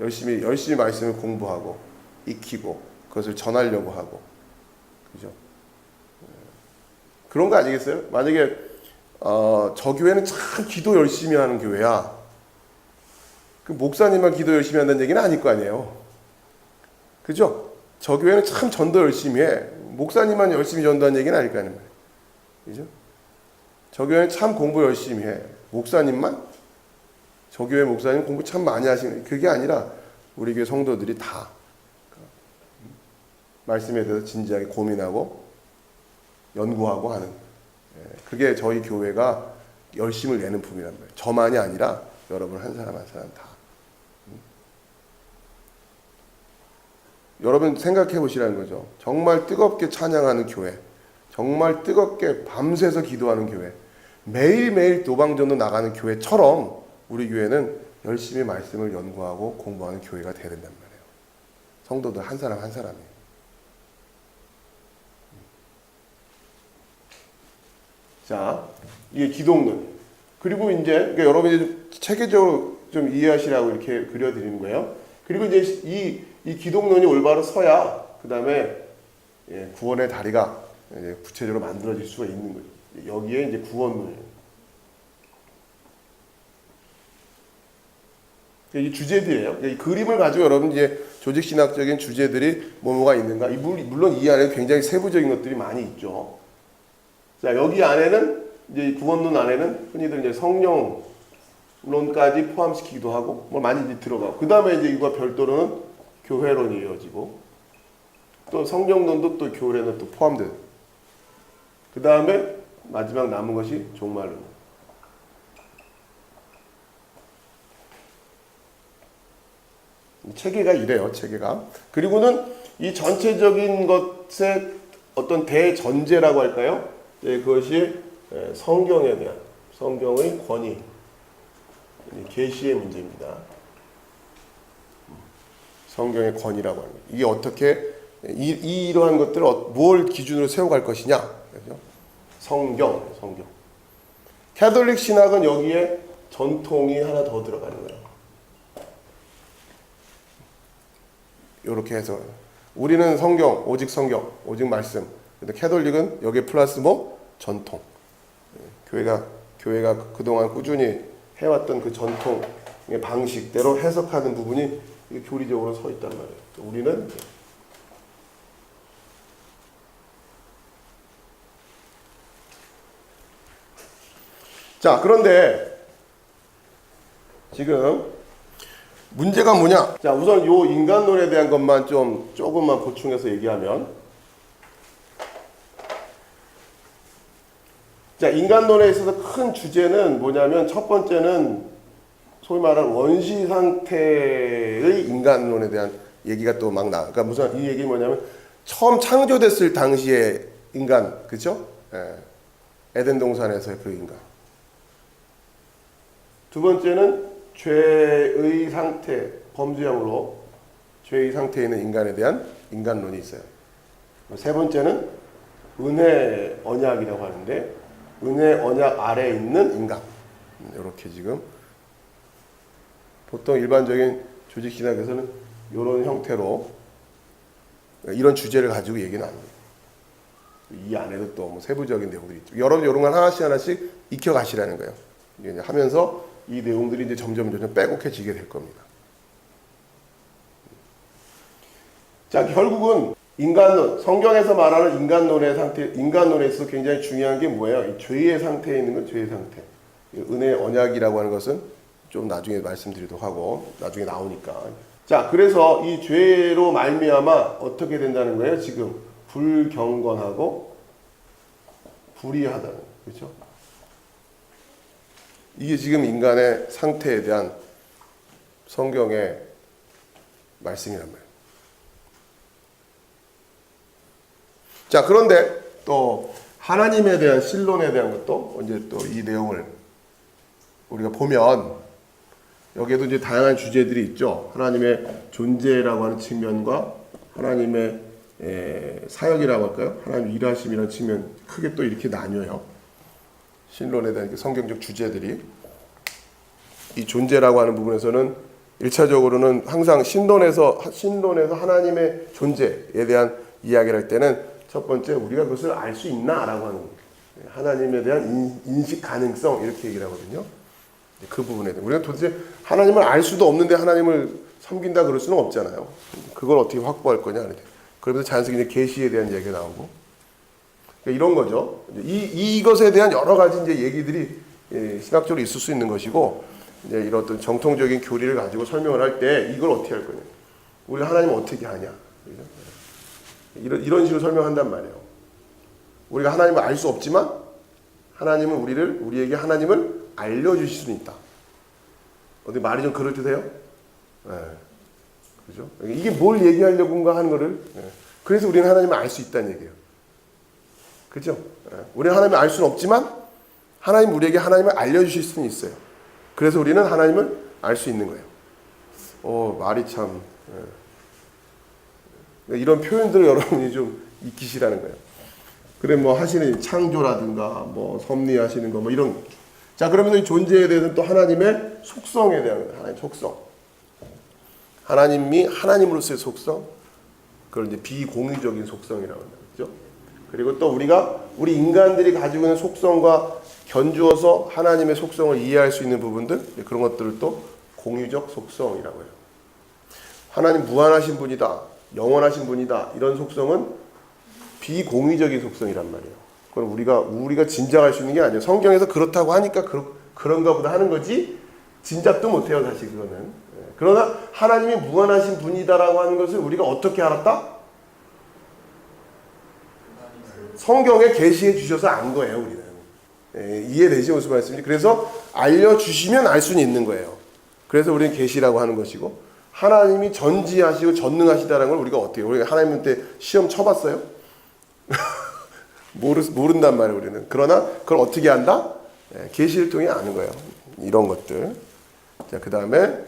열심히 말씀을 공부하고 익히고 그것을 전하려고 하고 그죠? 그런 거 아니겠어요? 만약에 저 교회는 참 기도 열심히 하는 교회야. 그 목사님만 기도 열심히 한다는 얘기는 아닐 거 아니에요. 그죠? 저 교회는 참 전도 열심히 해. 목사님만 열심히 전도하는 얘기는 아닐 거 아니에요. 그죠? 저 교회는 참 공부 열심히 해. 목사님만? 저 교회 목사님 공부 참 많이 하시는 그게 아니라 우리 교회 성도들이 다 말씀에 대해서 진지하게 고민하고 연구하고 하는 그게 저희 교회가 열심을 내는 부분이란 말이에요. 저만이 아니라 여러분 한 사람 한 사람 다. 여러분 생각해 보시라는 거죠. 정말 뜨겁게 찬양하는 교회, 정말 뜨겁게 밤새서 기도하는 교회, 매일매일 도방전도 나가는 교회처럼 우리 교회는 열심히 말씀을 연구하고 공부하는 교회가 돼야 된단 말이에요. 성도들 한 사람 한 사람이. 자, 이게 기독론. 그리고 이제 그러니까 여러분이 체계적으로 좀 이해하시라고 이렇게 그려드리는 거예요. 그리고 이제 이 기독론이 올바로 서야 그 다음에 구원의 다리가 이제 구체적으로 만들어질 수가 있는 거죠. 여기에 이제 구원론이에요. 이 주제들이에요. 이 그림을 가지고 여러분 이제 조직신학적인 주제들이 뭐가 있는가. 물론 이 안에 굉장히 세부적인 것들이 많이 있죠. 자, 여기 안에는 이제 구원론 안에는 흔히들 이제 성령론까지 포함시키기도 하고 뭐 많이 이제 들어가고 그 다음에 이제 이거 별도로는 교회론이 이어지고 또 성령론도 또 교회론은 또 포함돼요. 그 다음에 마지막 남은 것이 종말론. 체계가 이래요. 체계가. 그리고는 이 전체적인 것의 어떤 대전제라고 할까요? 그것이 성경에 대한 성경의 권위, 계시의 문제입니다. 성경의 권위라고 하는 거예요. 이게 어떻게 이러한 것들을 뭘 기준으로 세워갈 것이냐? 그렇죠? 성경. 캐톨릭 신학은 여기에 전통이 하나 더 들어가는 거예요. 이렇게 해서 우리는 성경, 오직 말씀. 근데 캐톨릭은 여기에 플러스 뭐? 전통. 교회가 그동안 꾸준히 해왔던 그 전통의 방식대로 해석하는 부분이 교리적으로 서 있단 말이에요. 우리는 자, 그런데 지금 문제가 뭐냐? 자, 우선 요 인간론에 대한 것만 조금만 보충해서 얘기하면, 자, 인간론에 있어서 큰 주제는 뭐냐면 첫 번째는 소위 말하는 원시 상태의 인간론에 대한 얘기가 또 막 나와. 그러니까 무슨 이 얘기 뭐냐면 처음 창조됐을 당시의 인간, 그렇죠? 에덴 동산에서의 그 인간. 두 번째는 죄의 상태, 범죄함으로 죄의 상태에 있는 인간에 대한 인간론이 있어요. 세 번째는 은혜 언약이라고 하는데 은혜 언약 아래에 있는 인간. 이렇게 지금 보통 일반적인 조직신학에서는 이런 형태로 이런 주제를 가지고 얘기는 안 해요. 이 안에도 또 뭐 세부적인 내용들이 있죠. 여러분 이런 건 하나씩 익혀가시라는 거예요. 이제 하면서 이 내용들이 이제 점점 빼곡해지게 될 겁니다. 자, 결국은 인간론, 성경에서 말하는 인간론의 상태, 인간론에 있어서 굉장히 중요한 게 뭐예요? 이 죄의 상태에 있는 건 죄의 상태. 은혜 언약이라고 하는 것은 좀 나중에 말씀드리도록 하고, 나중에 나오니까. 자, 그래서 이 죄로 말미암아 어떻게 된다는 거예요? 지금 불경건하고 불의하다는 거예요. 그렇죠? 이게 지금 인간의 상태에 대한 성경의 말씀이란 말이에요. 자, 그런데 또 하나님에 대한 신론에 대한 것도 이제 또 이 내용을 우리가 보면 여기에도 이제 다양한 주제들이 있죠. 하나님의 존재라고 하는 측면과 하나님의 사역이라고 할까요? 하나님 일하심이라는 측면 크게 또 이렇게 나뉘어요. 신론에 대한 성경적 주제들이 이 존재라고 하는 부분에서는 1차적으로는 항상 신론에서 하나님의 존재에 대한 이야기를 할 때는 첫 번째 우리가 그것을 알 수 있나라고 하는 하나님에 대한 인식 가능성 이렇게 얘기를 하거든요. 그 부분에 대해 우리가 도대체 하나님을 알 수도 없는데 하나님을 섬긴다 그럴 수는 없잖아요. 그걸 어떻게 확보할 거냐. 그러면서 자연스럽게 계시에 대한 얘기가 나오고 이런 거죠. 이것에 대한 여러 가지 이제 얘기들이 신학적으로 있을 수 있는 것이고 이제 이런 어떤 정통적인 교리를 가지고 설명을 할 때 이걸 어떻게 할 거냐. 우리 하나님을 어떻게 하냐. 이런 식으로 설명한단 말이에요. 우리가 하나님을 알 수 없지만 하나님은 우리에게 하나님을 알려주실 수는 있다. 어디 말이 좀 그럴듯해요? 네. 그죠? 이게 뭘 얘기하려고인가 하는 거를. 네. 그래서 우리는 하나님을 알 수 있다는 얘기예요. 그죠? 네. 우리는 하나님을 알 수는 없지만 하나님 우리에게 하나님을 알려주실 수는 있어요. 그래서 우리는 하나님을 알 수 있는 거예요. 말이 참. 네. 이런 표현들을 여러분이 좀 익히시라는 거예요. 그래 뭐 하시는 창조라든가 뭐 섭리하시는 거 뭐 이런 거. 자 그러면서 이 존재에 대해서는 또 하나님의 속성에 대한 하나님의 속성. 하나님이 하나님으로서의 속성. 그걸 이제 비공유적인 속성이라고 한다. 그죠? 그리고 또 우리 인간들이 가지고 있는 속성과 견주어서 하나님의 속성을 이해할 수 있는 부분들 그런 것들을 또 공유적 속성이라고 해요. 하나님 무한하신 분이다. 영원하신 분이다. 이런 속성은 비공유적인 속성이란 말이에요. 그건 우리가 짐작할 수 있는 게 아니에요. 성경에서 그렇다고 하니까 그런가 보다 하는 거지 짐작도 못해요. 사실 그거는. 그러나 하나님이 무한하신 분이다라고 하는 것을 우리가 어떻게 알았다? 성경에 계시해 주셔서 안 거예요. 우리는. 이해되지 무슨 말씀인지. 그래서 알려주시면 알 수는 있는 거예요. 그래서 우리는 계시라고 하는 것이고 하나님이 전지하시고 전능하시다라는 걸 우리가 어떻게 우리가 하나님한테 시험 쳐봤어요? 모른단 말이에요. 우리는. 그러나 그걸 어떻게 안다? 계시를 통해 아는 거예요. 이런 것들. 자, 그 다음에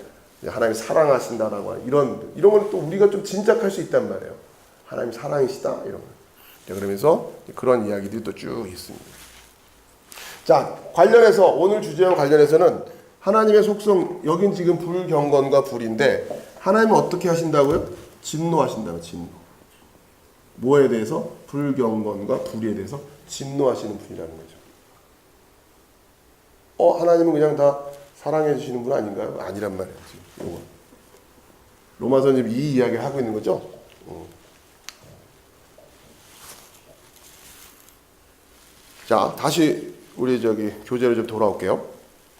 하나님 사랑하신다라고 하는 이런 걸 또 우리가 좀 짐작할 수 있단 말이에요. 하나님 사랑이시다 이런 거. 자, 그러면서 그런 이야기들이 또 쭉 있습니다. 자, 관련해서 오늘 주제와 관련해서는 하나님의 속성 여긴 지금 불경건과 불인데 하나님은 어떻게 하신다고요? 진노하신다고 진노. 뭐에 대해서? 불경건과 불의에 대해서 진노하시는 분이라는 거죠. 하나님은 그냥 다 사랑해 주시는 분 아닌가요? 아니란 말이에요. 지금 이거. 로마서는 지금 이 이야기를 하고 있는 거죠. 자, 다시 우리 교재로 좀 돌아올게요.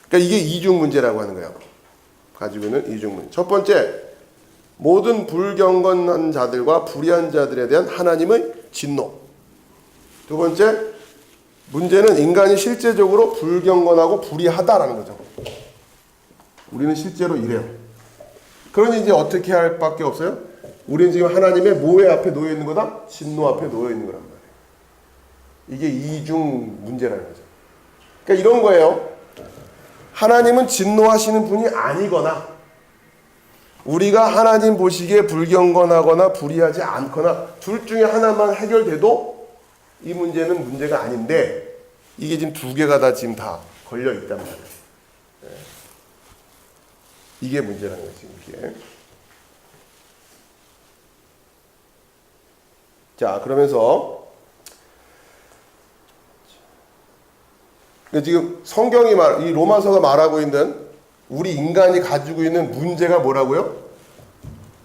그러니까 이게 이중 문제라고 하는 거예요. 가지고 있는 이중 문제. 첫 번째, 모든 불경건한 자들과 불의한 자들에 대한 하나님의 진노. 두 번째, 문제는 인간이 실제적으로 불경건하고 불의하다라는 거죠. 우리는 실제로 이래요. 그러니 이제 어떻게 할 밖에 없어요? 우리는 지금 하나님의 모해 앞에 놓여 있는 거다? 진노 앞에 놓여 있는 거란 말이에요. 이게 이중 문제라는 거죠. 그러니까 이런 거예요. 하나님은 진노하시는 분이 아니거나 우리가 하나님 보시기에 불경건하거나 불의하지 않거나 둘 중에 하나만 해결돼도 이 문제는 문제가 아닌데 이게 지금 두 개가 다 지금 다 걸려 있단 말이에요. 이게 문제라는 거예요. 지금 이게. 자, 그러면서 지금 성경이 이 로마서가 말하고 있는 우리 인간이 가지고 있는 문제가 뭐라고요?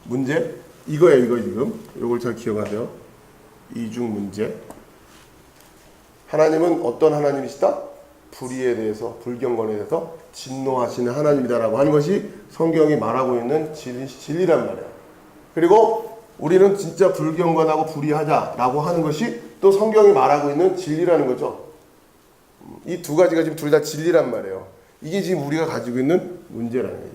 문제? 이거예요, 이거 지금. 이걸 잘 기억하세요. 이중 문제. 하나님은 어떤 하나님이시다? 불의에 대해서, 불경건에 대해서 진노하시는 하나님이다라고 하는 것이 성경이 말하고 있는 진리란 말이에요. 그리고 우리는 진짜 불경건하고 불의하자라고 하는 것이 또 성경이 말하고 있는 진리라는 거죠. 이 두 가지가 지금 둘 다 진리란 말이에요. 이게 지금 우리가 가지고 있는 문제라는 거예요.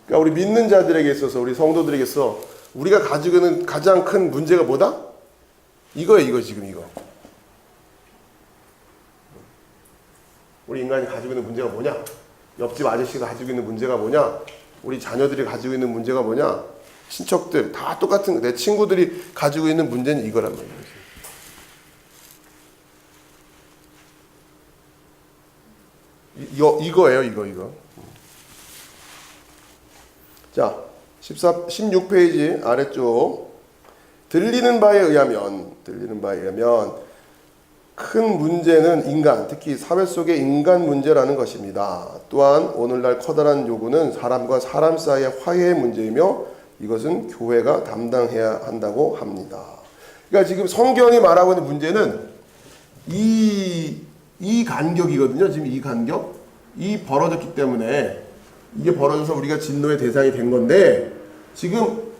그러니까 우리 믿는 자들에게 있어서 우리 성도들에게 있어 우리가 가지고 있는 가장 큰 문제가 뭐다? 이거예요. 이거 지금 이거. 우리 인간이 가지고 있는 문제가 뭐냐? 옆집 아저씨가 가지고 있는 문제가 뭐냐? 우리 자녀들이 가지고 있는 문제가 뭐냐? 친척들 다 똑같은 내 친구들이 가지고 있는 문제는 이거란 말이에요. 이거예요, 이거. 자, 16페이지 아래쪽. 들리는 바에 의하면 큰 문제는 인간, 특히 사회 속의 인간 문제라는 것입니다. 또한 오늘날 커다란 요구는 사람과 사람 사이의 화해의 문제이며 이것은 교회가 담당해야 한다고 합니다. 그러니까 지금 성경이 말하고 있는 문제는 이 간격이거든요. 지금 이 간격. 이 벌어졌기 때문에 이게 벌어져서 우리가 진노의 대상이 된 건데 지금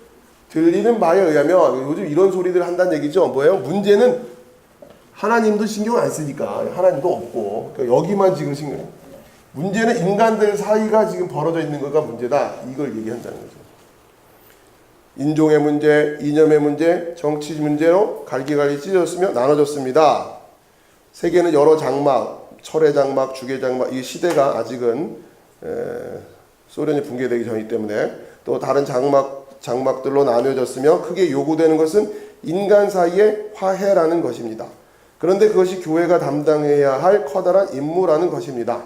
들리는 바에 의하면 요즘 이런 소리들 한다는 얘기죠. 뭐예요? 문제는 하나님도 신경 안 쓰니까 하나님도 없고 그러니까 여기만 지금 신경. 문제는 인간들 사이가 지금 벌어져 있는 거가 문제다. 이걸 얘기한다는 거죠. 인종의 문제, 이념의 문제, 정치 문제로 갈기갈기 찢어졌으며 나눠졌습니다. 세계는 여러 장막, 철의 장막, 주계 장막, 이 시대가 아직은 소련이 붕괴되기 전이기 때문에 또 다른 장막들로 나뉘어졌으며 크게 요구되는 것은 인간 사이의 화해라는 것입니다. 그런데 그것이 교회가 담당해야 할 커다란 임무라는 것입니다.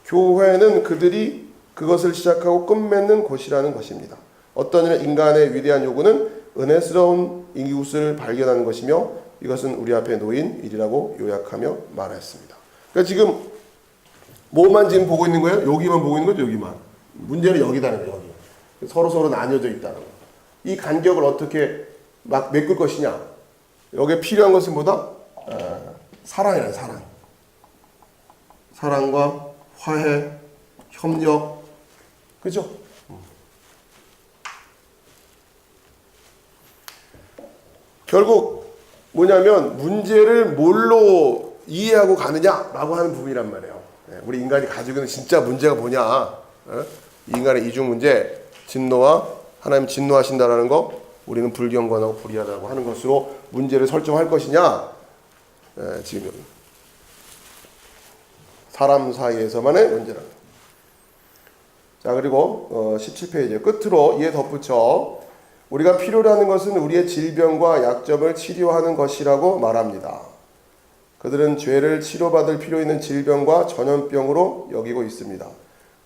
교회는 그들이 그것을 시작하고 끝맺는 곳이라는 것입니다. 어떤 일은 인간의 위대한 요구는 은혜스러운 이웃을 발견하는 것이며 이것은 우리 앞에 놓인 일이라고 요약하며 말했습니다. 그러니까 지금 뭐만 지금 보고 있는 거예요? 여기만 보고 있는 거죠, 여기만. 문제는 여기다는 거예요, 여기. 서로 나뉘어져 있다는 거. 이 간격을 어떻게 막 메꿀 것이냐? 여기에 필요한 것은 뭐다? 사랑이라는 사랑. 사랑과 화해, 협력, 그죠? 결국 뭐냐면 문제를 뭘로 이해하고 가느냐라고 하는 부분이란 말이에요. 우리 인간이 가지고 있는 진짜 문제가 뭐냐? 이 인간의 이중 문제, 진노와 하나님 진노하신다라는 거, 우리는 불경건하고 불의하다고 하는 것으로 문제를 설정할 것이냐? 지금 사람 사이에서만의 문제라는. 자, 그리고 17페이지 끝으로 이에 덧붙여 우리가 필요로 하는 것은 우리의 질병과 약점을 치료하는 것이라고 말합니다. 그들은 죄를 치료받을 필요 있는 질병과 전염병으로 여기고 있습니다.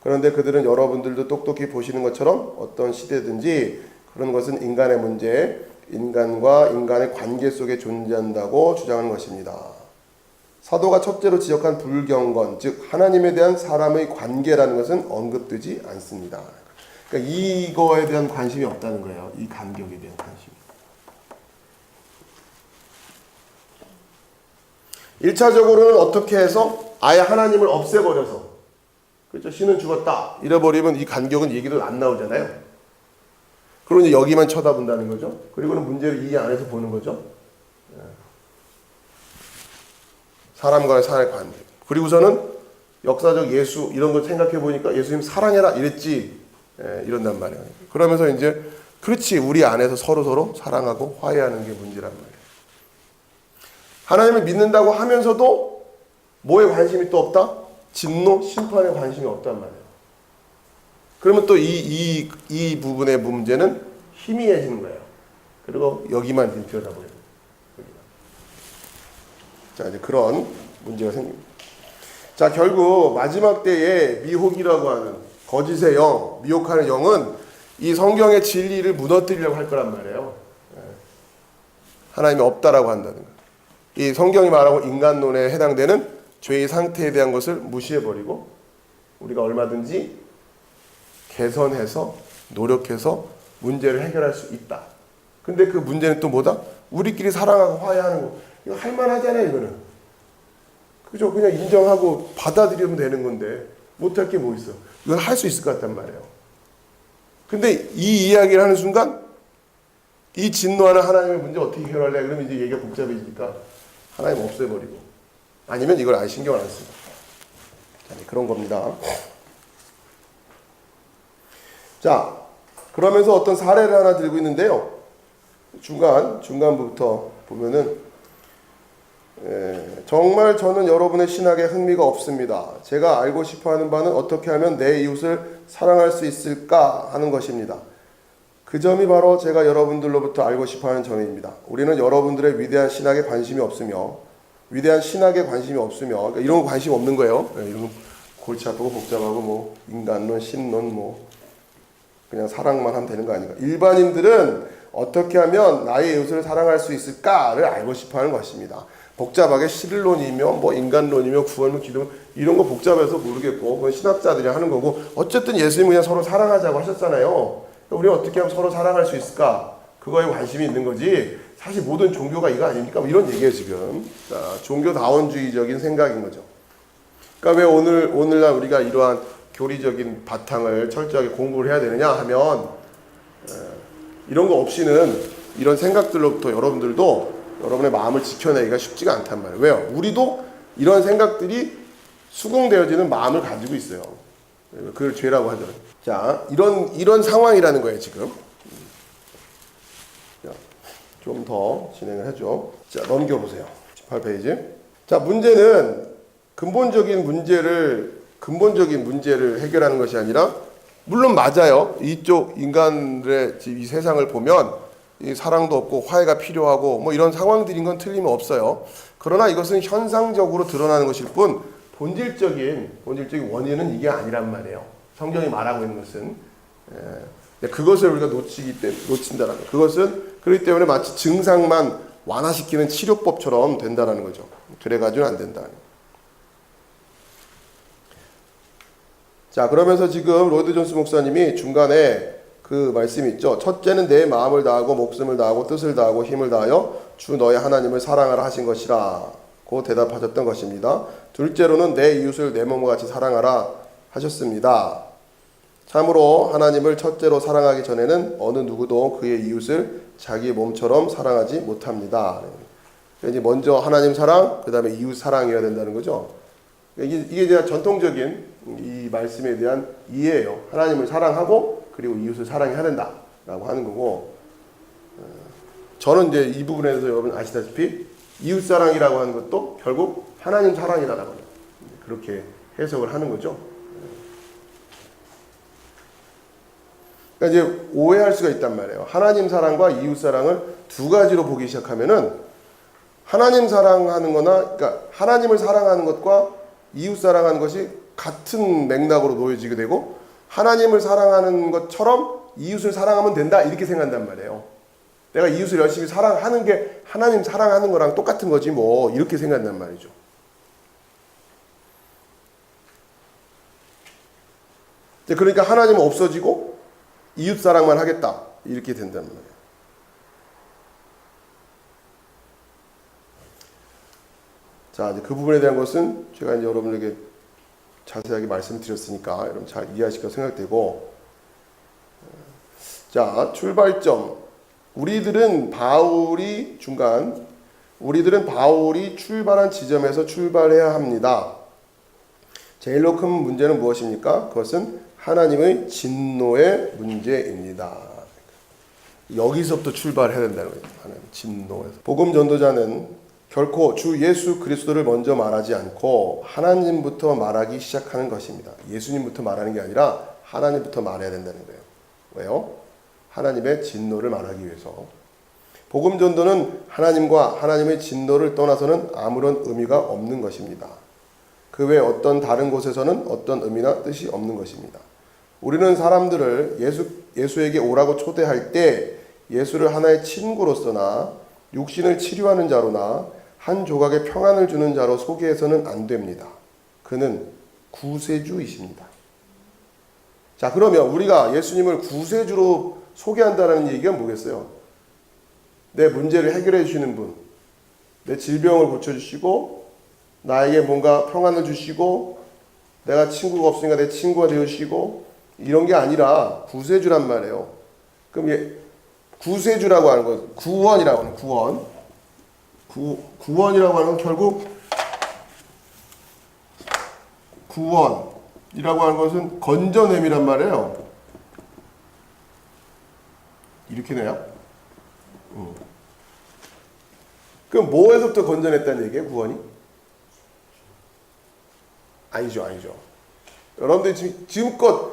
그런데 그들은 여러분들도 똑똑히 보시는 것처럼 어떤 시대든지 그런 것은 인간의 문제, 인간과 인간의 관계 속에 존재한다고 주장하는 것입니다. 사도가 첫째로 지적한 불경건, 즉 하나님에 대한 사람의 관계라는 것은 언급되지 않습니다. 그러니까 이거에 대한 관심이 없다는 거예요. 이 간격에 대한 관심이. 1차적으로는 어떻게 해서 아예 하나님을 없애버려서, 그렇죠? 신은 죽었다 잃어버리면 이 간격은 얘기도 안 나오잖아요. 그리고 이제 여기만 쳐다본다는 거죠. 그리고는 문제를 이 안에서 보는 거죠. 사람과의 사람의 관계. 그리고서는 역사적 예수 이런 걸 생각해 보니까 예수님 사랑해라 이랬지. 이런단 말이에요. 그러면서 이제 그렇지 우리 안에서 서로 사랑하고 화해하는 게 문제란 말이에요. 하나님을 믿는다고 하면서도 뭐에 관심이 또 없다? 진노, 심판에 관심이 없단 말이에요. 그러면 또 이 부분의 문제는 희미해지는 거예요. 그리고 여기만 들여다보여요. 자, 이제 그런 문제가 생깁니다. 자, 결국 마지막 때에 미혹이라고 하는 거짓의 영, 미혹하는 영은 이 성경의 진리를 무너뜨리려고 할 거란 말이에요. 하나님이 없다라고 한다는 거. 이 성경이 말하고 인간론에 해당되는 죄의 상태에 대한 것을 무시해버리고 우리가 얼마든지 개선해서 노력해서 문제를 해결할 수 있다. 근데 그 문제는 또 뭐다? 우리끼리 사랑하고 화해하는 거. 이거 할만하잖아요, 이거는. 그죠? 그냥 인정하고 받아들이면 되는 건데 못할 게 뭐 있어? 이건 할 수 있을 것 같단 말이에요. 근데 이 이야기를 하는 순간 이 진노하는 하나님의 문제 어떻게 해결할래? 그러면 이제 얘기가 복잡해지니까 하나님 없애버리고 아니면 이걸 아예 신경을 안 쓰고 그런 겁니다. 자, 그러면서 어떤 사례를 하나 들고 있는데요. 중간부터 보면은 정말 저는 여러분의 신학에 흥미가 없습니다. 제가 알고 싶어하는 바는 어떻게 하면 내 이웃을 사랑할 수 있을까 하는 것입니다. 그 점이 바로 제가 여러분들로부터 알고 싶어하는 점입니다. 우리는 여러분들의 위대한 신학에 관심이 없으며 그러니까 이런 거 관심 없는 거예요. 이런 거 골치 아프고 복잡하고 뭐 인간론, 신론 뭐 그냥 사랑만 하면 되는 거 아닌가. 일반인들은 어떻게 하면 나의 이웃을 사랑할 수 있을까를 알고 싶어하는 것입니다. 복잡하게 실론이며 뭐 인간론이며 구원론, 기도 이런 거 복잡해서 모르겠고 그건 신학자들이 하는 거고 어쨌든 예수님은 그냥 서로 사랑하자고 하셨잖아요. 우리는 어떻게 하면 서로 사랑할 수 있을까? 그거에 관심이 있는 거지. 사실 모든 종교가 이거 아닙니까? 뭐 이런 얘기예요 지금. 자, 종교다원주의적인 생각인 거죠. 그러니까 왜 오늘날 우리가 이러한 교리적인 바탕을 철저하게 공부를 해야 되느냐 하면 이런 거 없이는 이런 생각들로부터 여러분들도 여러분의 마음을 지켜내기가 쉽지가 않단 말이에요. 왜요? 우리도 이런 생각들이 수긍되어지는 마음을 가지고 있어요. 그걸 죄라고 하죠. 자, 이런 상황이라는 거예요 지금. 좀 더 진행을 해줘. 자, 넘겨보세요. 18페이지. 자, 문제는 근본적인 문제를 해결하는 것이 아니라, 물론 맞아요. 이쪽 인간들의 이 세상을 보면 이 사랑도 없고 화해가 필요하고 뭐 이런 상황들인 건 틀림없어요. 그러나 이것은 현상적으로 드러나는 것일 뿐 본질적인 원인은 이게 아니란 말이에요. 성경이 말하고 있는 것은 그것을 우리가 놓친다는 거예요. 그것은 그렇기 때문에 마치 증상만 완화시키는 치료법처럼 된다는 거죠. 그래가지고는 안 된다. 자, 그러면서 지금 로이드 존스 목사님이 중간에 그 말씀이 있죠. 첫째는 내 마음을 다하고 목숨을 다하고 뜻을 다하고 힘을 다하여 주 너의 하나님을 사랑하라 하신 것이라고 대답하셨던 것입니다. 둘째로는 내 이웃을 내 몸과 같이 사랑하라 하셨습니다. 참으로 하나님을 첫째로 사랑하기 전에는 어느 누구도 그의 이웃을 자기 몸처럼 사랑하지 못합니다. 이제 먼저 하나님 사랑, 그 다음에 이웃 사랑이어야 된다는 거죠. 이게 이제 전통적인 이 말씀에 대한 이해예요. 하나님을 사랑하고 그리고 이웃을 사랑해야 된다라고 하는 거고, 저는 이제 이 부분에 대해서 여러분 아시다시피 이웃 사랑이라고 하는 것도 결국 하나님 사랑이라고 그렇게 해석을 하는 거죠. 그러니까 이제 오해할 수가 있단 말이에요. 하나님 사랑과 이웃 사랑을 두 가지로 보기 시작하면은 하나님 사랑하는 거나, 그러니까 하나님을 사랑하는 것과 이웃 사랑하는 것이 같은 맥락으로 놓여지게 되고, 하나님을 사랑하는 것처럼 이웃을 사랑하면 된다 이렇게 생각한단 말이에요. 내가 이웃을 열심히 사랑하는 게 하나님 사랑하는 거랑 똑같은 거지 뭐 이렇게 생각한단 말이죠. 그러니까 하나님은 없어지고 이웃 사랑만 하겠다 이렇게 된단 말이에요. 자, 이제 그 부분에 대한 것은 제가 이제 여러분에게 자세하게 말씀드렸으니까 여러분 잘 이해하실 거라 생각되고, 자, 출발점. 우리들은 바울이 출발한 지점에서 출발해야 합니다. 제일로 큰 문제는 무엇입니까? 그것은 하나님의 진노의 문제입니다. 여기서부터 출발해야 된다는 거예요. 하나님 진노에서. 복음 전도자는 결코 주 예수 그리스도를 먼저 말하지 않고 하나님부터 말하기 시작하는 것입니다. 예수님부터 말하는 게 아니라 하나님부터 말해야 된다는 거예요. 왜요? 하나님의 진노를 말하기 위해서. 복음 전도는 하나님과 하나님의 진노를 떠나서는 아무런 의미가 없는 것입니다. 그 외 어떤 다른 곳에서는 어떤 의미나 뜻이 없는 것입니다. 우리는 사람들을 예수에게 오라고 초대할 때 예수를 하나의 친구로서나 육신을 치료하는 자로나 한 조각의 평안을 주는 자로 소개해서는 안 됩니다. 그는 구세주이십니다. 자, 그러면 우리가 예수님을 구세주로 소개한다는 얘기가 뭐겠어요? 내 문제를 해결해 주시는 분, 내 질병을 고쳐주시고 나에게 뭔가 평안을 주시고 내가 친구가 없으니까 내 친구가 되어주시고 이런 게 아니라 구세주란 말이에요. 그럼 구세주라고 하는 건 구원이라고 하는 구원이라고 하는 건 결국 구원이라고 하는 것은 건져냄이란 말이에요. 이렇게 내요. 그럼 뭐에서부터 건져냈다는 얘기예요? 구원이? 아니죠. 여러분들이 지금껏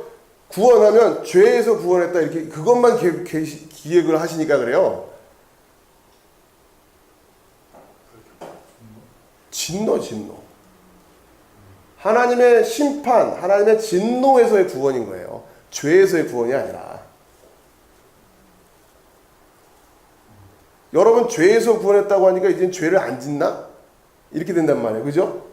구원하면 죄에서 구원했다 이렇게 그것만 기획을 하시니까 그래요. 진노. 하나님의 심판, 하나님의 진노에서의 구원인 거예요. 죄에서의 구원이 아니라. 여러분 죄에서 구원했다고 하니까 이제 죄를 안 짓나? 이렇게 된단 말이에요. 그죠?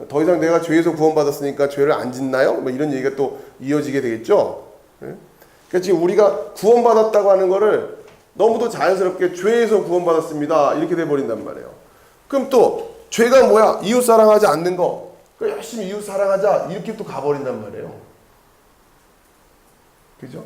더 이상 내가 죄에서 구원받았으니까 죄를 안 짓나요? 뭐 이런 얘기가 또 이어지게 되겠죠. 그러니까 지금 우리가 구원받았다고 하는 거를 너무도 자연스럽게 죄에서 구원받았습니다. 이렇게 돼버린단 말이에요. 그럼 또 죄가 뭐야? 이웃 사랑하지 않는 거. 열심히 이웃 사랑하자. 이렇게 또 가버린단 말이에요. 그죠?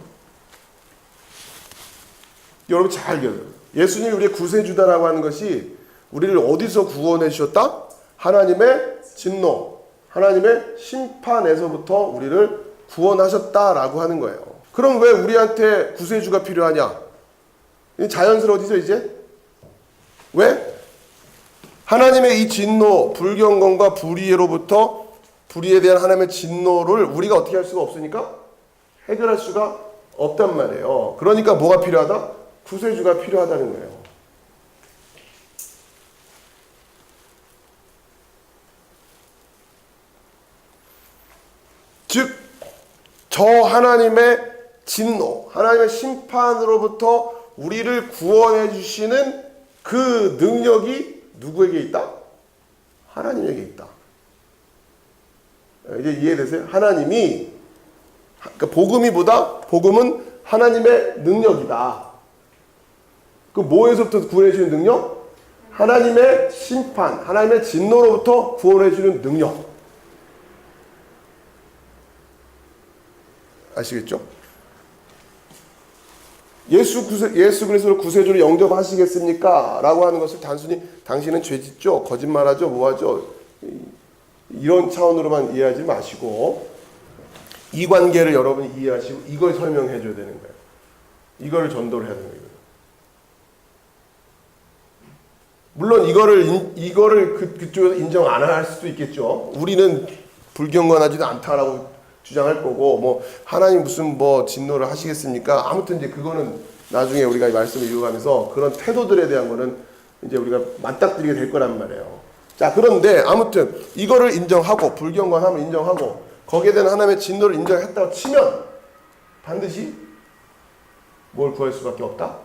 여러분 잘 기억해요. 예수님이 우리의 구세주다라고 하는 것이 우리를 어디서 구원해 주셨다? 하나님의 진노, 하나님의 심판에서부터 우리를 구원하셨다라고 하는 거예요. 그럼 왜 우리한테 구세주가 필요하냐? 자연스러워지죠 이제? 왜? 하나님의 이 진노, 불경건과 불의로부터 불의에 대한 하나님의 진노를 우리가 어떻게 할 수가 없으니까 해결할 수가 없단 말이에요. 그러니까 뭐가 필요하다? 구세주가 필요하다는 거예요. 즉, 저 하나님의 진노, 하나님의 심판으로부터 우리를 구원해 주시는 그 능력이 누구에게 있다? 하나님에게 있다. 이제 이해되세요? 하나님이, 그러니까 복음은 하나님의 능력이다. 그 뭐에서부터 구원해 주는 능력? 하나님의 심판, 하나님의 진노로부터 구원해 주는 능력. 아시겠죠? 예수 그리스도를 구세주로 영접하시겠습니까? 라고 하는 것을 단순히 당신은 죄짓죠? 거짓말하죠? 뭐하죠? 이런 차원으로만 이해하지 마시고 이 관계를 여러분이 이해하시고 이걸 설명해 줘야 되는 거예요. 이거를 전도를 해야 되는 거예요. 물론 이거를 그쪽에서 인정 안 할 수도 있겠죠. 우리는 불경건하지도 않다라고 주장할 거고, 뭐 하나님 무슨 뭐 진노를 하시겠습니까? 아무튼 이제 그거는 나중에 우리가 이 말씀을 이어가면서 그런 태도들에 대한 거는 이제 우리가 맞닥뜨리게 될 거란 말이에요. 자, 그런데 아무튼 이거를 인정하고 불경건함을 인정하고 거기에 대한 하나님의 진노를 인정했다고 치면 반드시 뭘 구할 수밖에 없다?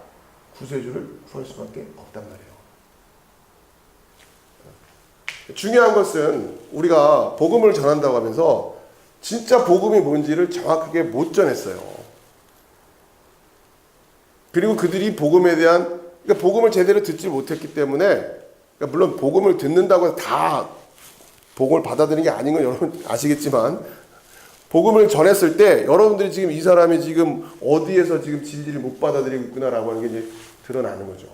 구세주를 구할 수밖에 없단 말이에요. 중요한 것은 우리가 복음을 전한다고 하면서 진짜 복음이 뭔지를 정확하게 못 전했어요. 그리고 그들이 복음에 대한, 그러니까 복음을 제대로 듣지 못했기 때문에, 그러니까 물론 복음을 듣는다고 해서 다 복음을 받아들이는 게 아닌 건 여러분 아시겠지만, 복음을 전했을 때 여러분들이 지금 이 사람이 지금 어디에서 지금 진리를 못 받아들이고 있구나라고 하는 게 이제 드러나는 거죠.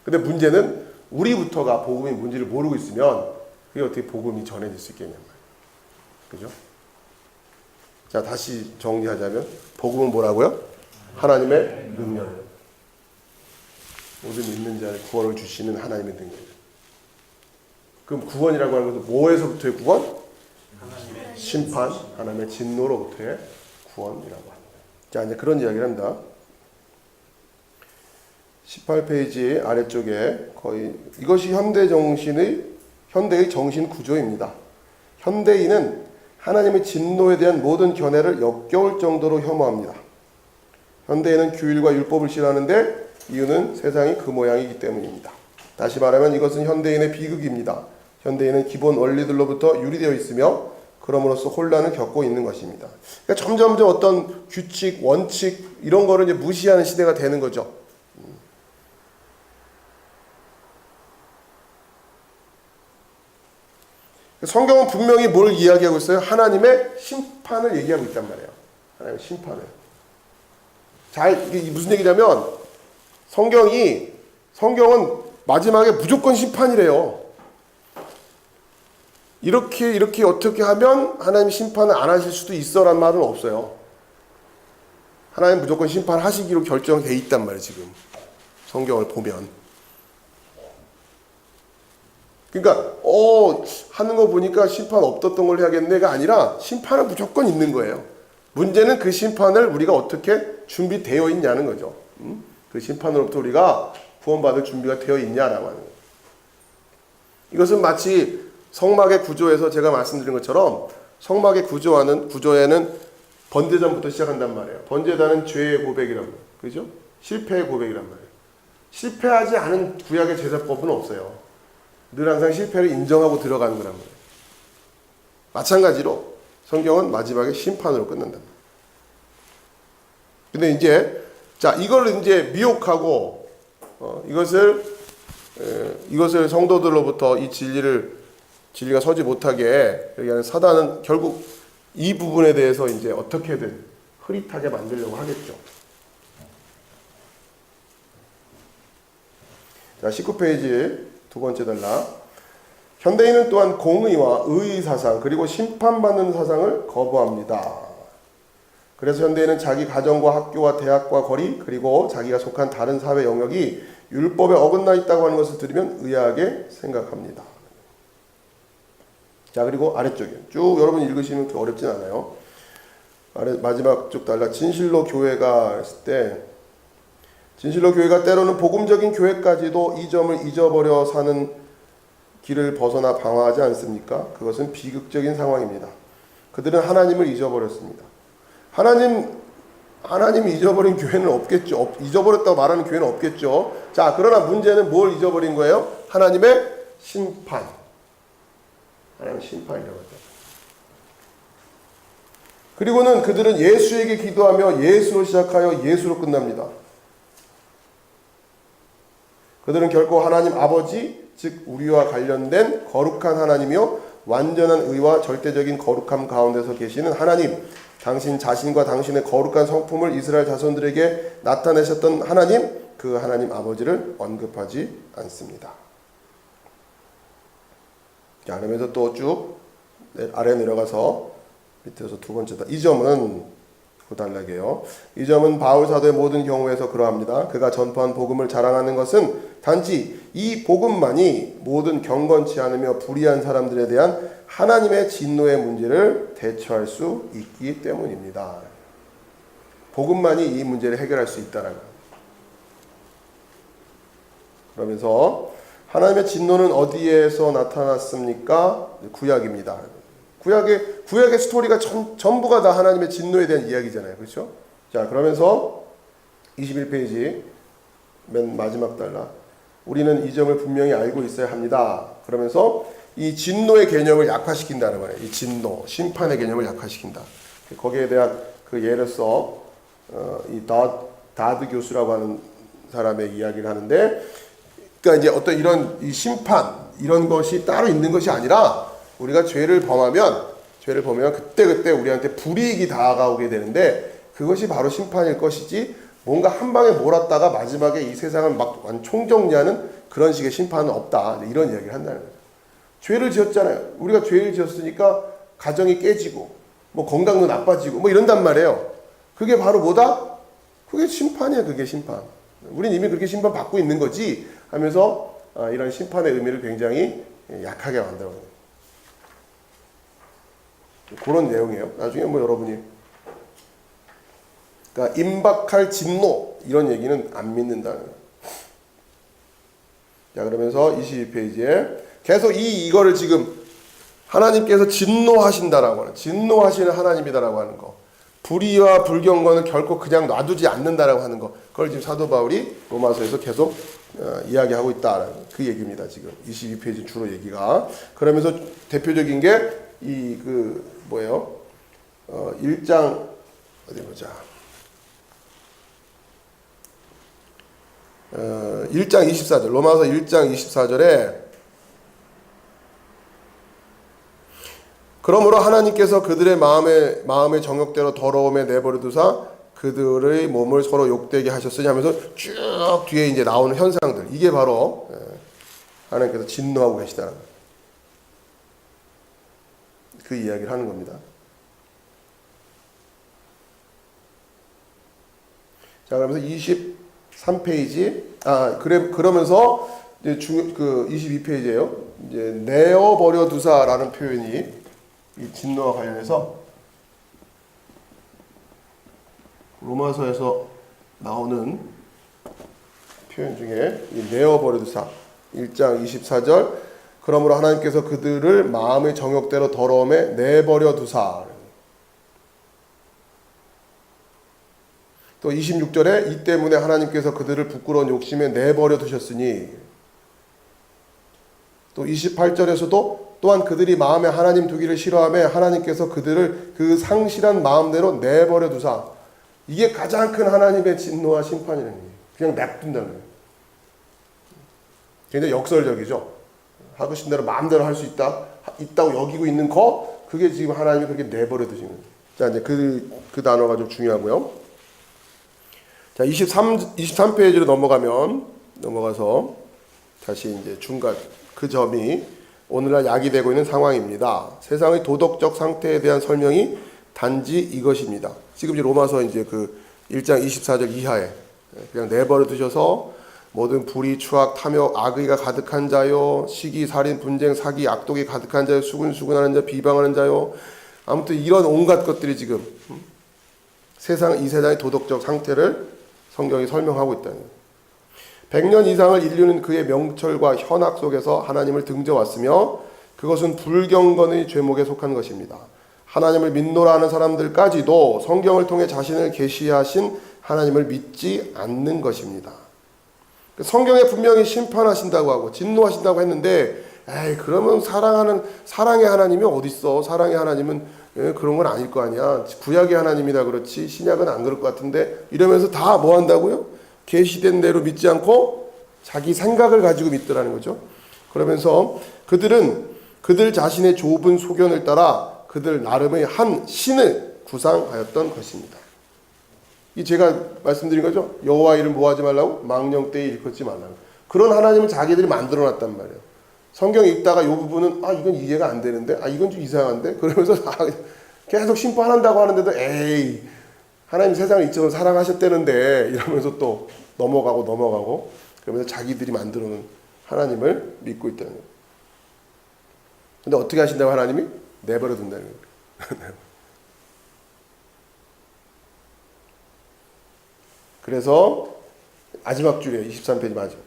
근데 문제는 우리부터가 복음이 뭔지를 모르고 있으면 그게 어떻게 복음이 전해질 수 있겠냐 말이에요. 그죠? 자, 다시 정리하자면 복음은 뭐라고요? 하나님의 능력. 모든 믿는 자를 구원을 주시는 하나님의 능력. 그럼 구원이라고 하는 것은 뭐에서부터의 구원? 하나님의 심판, 하나님의 진노로부터의 구원이라고 합니다. 자, 이제 그런 이야기를 합니다. 18페이지 아래쪽에 거의 이것이 현대의 정신 구조입니다. 현대인은 하나님의 진노에 대한 모든 견해를 역겨울 정도로 혐오합니다. 현대인은 규율과 율법을 싫어하는데 이유는 세상이 그 모양이기 때문입니다. 다시 말하면 이것은 현대인의 비극입니다. 현대인은 기본 원리들로부터 유리되어 있으며 그럼으로써 혼란을 겪고 있는 것입니다. 그러니까 점점점 어떤 규칙, 원칙 이런 거를 이제 무시하는 시대가 되는 거죠. 성경은 분명히 뭘 이야기하고 있어요? 하나님의 심판을 얘기하고 있단 말이에요. 하나님의 심판을. 이게 무슨 얘기냐면 성경은 마지막에 무조건 심판이래요. 이렇게 어떻게 하면 하나님 심판을 안 하실 수도 있어라는 말은 없어요. 하나님 무조건 심판하시기로 결정되어 있단 말이에요. 지금 성경을 보면. 그러니까 하는 거 보니까 심판 없었던 걸 해야겠네가 아니라 심판은 무조건 있는 거예요. 문제는 그 심판을 우리가 어떻게 준비되어 있냐는 거죠. 그 심판으로부터 우리가 구원받을 준비가 되어 있냐라고 하는 거예요. 이것은 마치 성막의 구조에서 제가 말씀드린 것처럼 성막의 구조에는 번제단부터 시작한단 말이에요. 번제단은 죄의 고백이란 말이에요. 그죠? 실패의 고백이란 말이에요. 실패하지 않은 구약의 제사법은 없어요. 늘 항상 실패를 인정하고 들어가는 거란 말이에요. 마찬가지로 성경은 마지막에 심판으로 끝난단 말이에요. 근데 이제 이걸 이제 미혹하고 이것을 성도들로부터 이 진리가 서지 못하게 여기는 사단은 결국 이 부분에 대해서 이제 어떻게든 흐릿하게 만들려고 하겠죠. 자, 19페이지 두 번째 단락. 현대인은 또한 공의와 의의 사상 그리고 심판받는 사상을 거부합니다. 그래서 현대인은 자기 가정과 학교와 대학과 거리 그리고 자기가 속한 다른 사회 영역이 율법에 어긋나 있다고 하는 것을 들으면 의아하게 생각합니다. 자, 그리고 아래쪽에 쭉 여러분 읽으시면 그렇게 어렵진 않아요. 마지막 쪽 단락. 진실로 교회가 했을 때 진실로 교회가 때로는 복음적인 교회까지도 이 점을 잊어버려 사는 길을 벗어나 방황하지 않습니까? 그것은 비극적인 상황입니다. 그들은 하나님을 잊어버렸습니다. 하나님 잊어버린 교회는 없겠죠. 잊어버렸다고 말하는 교회는 없겠죠. 자, 그러나 문제는 뭘 잊어버린 거예요? 하나님의 심판. 하나님의 심판이라고 하죠. 그리고는 그들은 예수에게 기도하며 예수로 시작하여 예수로 끝납니다. 그들은 결코 하나님 아버지, 즉 우리와 관련된 거룩한 하나님이요 완전한 의와 절대적인 거룩함 가운데서 계시는 하나님, 당신 자신과 당신의 거룩한 성품을 이스라엘 자손들에게 나타내셨던 하나님, 그 하나님 아버지를 언급하지 않습니다. 자, 그러면서 또 쭉 아래 내려가서 밑에서 두 번째다. 이 점은 그 단락이에요. 이 점은 바울 사도의 모든 경우에서 그러합니다. 그가 전파한 복음을 자랑하는 것은 단지 이 복음만이 모든 경건치 않으며 불의한 사람들에 대한 하나님의 진노의 문제를 대처할 수 있기 때문입니다. 복음만이 이 문제를 해결할 수 있다는 것. 그러면서 하나님의 진노는 어디에서 나타났습니까? 구약입니다. 구약의 스토리가 전부가 다 하나님의 진노에 대한 이야기잖아요. 그렇죠? 자, 그러면서 21페이지 맨 마지막 단락. 우리는 이 점을 분명히 알고 있어야 합니다. 그러면서 이 진노의 개념을 약화시킨다는 거예요. 이 진노, 심판의 개념을 약화시킨다. 거기에 대한 그 예로서 이 다드 교수라고 하는 사람의 이야기를 하는데, 그러니까 이제 어떤 이 심판 이런 것이 따로 있는 것이 아니라 우리가 죄를 범하면 그때 우리한테 불이익이 다가오게 되는데 그것이 바로 심판일 것이지, 뭔가 한 방에 몰았다가 마지막에 이 세상을 막 총정리하는 그런 식의 심판은 없다. 이런 이야기를 한다는 거죠. 죄를 지었잖아요. 우리가 죄를 지었으니까 가정이 깨지고 뭐 건강도 나빠지고 뭐 이런단 말이에요. 그게 바로 뭐다? 그게 심판이야. 그게 심판. 우린 이미 그렇게 심판 받고 있는 거지 하면서 이런 심판의 의미를 굉장히 약하게 만들어요. 그런 내용이에요. 나중에 뭐 여러분이 그러니까 임박할 진노 이런 얘기는 안 믿는다는 거예요. 자, 그러면서 22페이지에 계속 이거를 지금 하나님께서 진노하신다라고 하는, 진노하시는 하나님이다라고 하는 거, 불의와 불경건은 결코 그냥 놔두지 않는다라고 하는 거, 그걸 지금 사도 바울이 로마서에서 계속 이야기하고 있다라는 그 얘기입니다. 지금 22페이지 주로 얘기가. 그러면서 대표적인 게 뭐예요? 1장 어디 보자. 1장 24절, 로마서 1장 24절에 그러므로 하나님께서 그들의 마음의 정욕대로 더러움에 내버려 두사 그들의 몸을 서로 욕되게 하셨으니 하면서 쭉 뒤에 이제 나오는 현상들, 이게 바로 하나님께서 진노하고 계시다는 그 이야기를 하는 겁니다. 자, 그러면서 23페이지 그러면서 이제 그 22페이지예요. 이제 내어버려 두사라는 표현이 이 진노와 관련해서 로마서에서 나오는 표현 중에 이 내어버려 두사 1장 24절 그러므로 하나님께서 그들을 마음의 정욕대로 더러움에 내버려 두사. 또 26절에 이 때문에 하나님께서 그들을 부끄러운 욕심에 내버려 두셨으니. 또 28절에서도 또한 그들이 마음에 하나님 두기를 싫어하며 하나님께서 그들을 그 상실한 마음대로 내버려 두사. 이게 가장 큰 하나님의 진노와 심판이라는 거예요. 그냥 냅둔다는 거예요. 굉장히 역설적이죠. 하고 대로 마음대로 할 수 있다고 여기고 있는 그게 지금 하나님이 그렇게 내버려 두신 거예요. 자, 이제 그 단어가 좀 중요하고요. 자, 23페이지로 넘어가서 다시 이제 중간 그 점이 오늘날 야기되고 있는 상황입니다. 세상의 도덕적 상태에 대한 설명이 단지 이것입니다. 지금 이제 로마서 이제 그 1장 24절 이하에 그냥 내버려 두셔서 모든 불의, 추악, 탐욕, 악의가 가득한 자요, 시기, 살인, 분쟁, 사기, 악독이 가득한 자요, 수군수군하는 자, 비방하는 자요. 아무튼 이런 온갖 것들이 지금 이 세상의 도덕적 상태를 성경이 설명하고 있다는 거예요. 100년 이상을 인류는 그의 명철과 현악 속에서 하나님을 등져왔으며 그것은 불경건의 죄목에 속한 것입니다. 하나님을 믿노라 하는 사람들까지도 성경을 통해 자신을 계시하신 하나님을 믿지 않는 것입니다. 성경에 분명히 심판하신다고 하고 진노하신다고 했는데 그러면 사랑의 하나님이 어딨어? 사랑의 하나님은 그런 건 아닐 거 아니야. 구약의 하나님이다 그렇지 신약은 안 그럴 것 같은데 이러면서 다 뭐 한다고요? 계시된 대로 믿지 않고 자기 생각을 가지고 믿더라는 거죠. 그러면서 그들은 그들 자신의 좁은 소견을 따라 그들 나름의 한 신을 구상하였던 것입니다. 이 제가 말씀드린 거죠. 여호와 이름 뭐 하지 말라고? 망령되이 일컫지 말라고. 그런 하나님을 자기들이 만들어놨단 말이에요. 성경 읽다가 이 부분은 이건 이해가 안 되는데 이건 좀 이상한데 그러면서 계속 심판한다고 하는데도 하나님 세상을 이처럼 사랑하셨다는데 이러면서 또 넘어가고 그러면서 자기들이 만들어놓은 하나님을 믿고 있다는 거예요. 근데 어떻게 하신다고 하나님이? 내버려 둔다는 거예요. 그래서 마지막 줄이에요. 23페이지 마지막.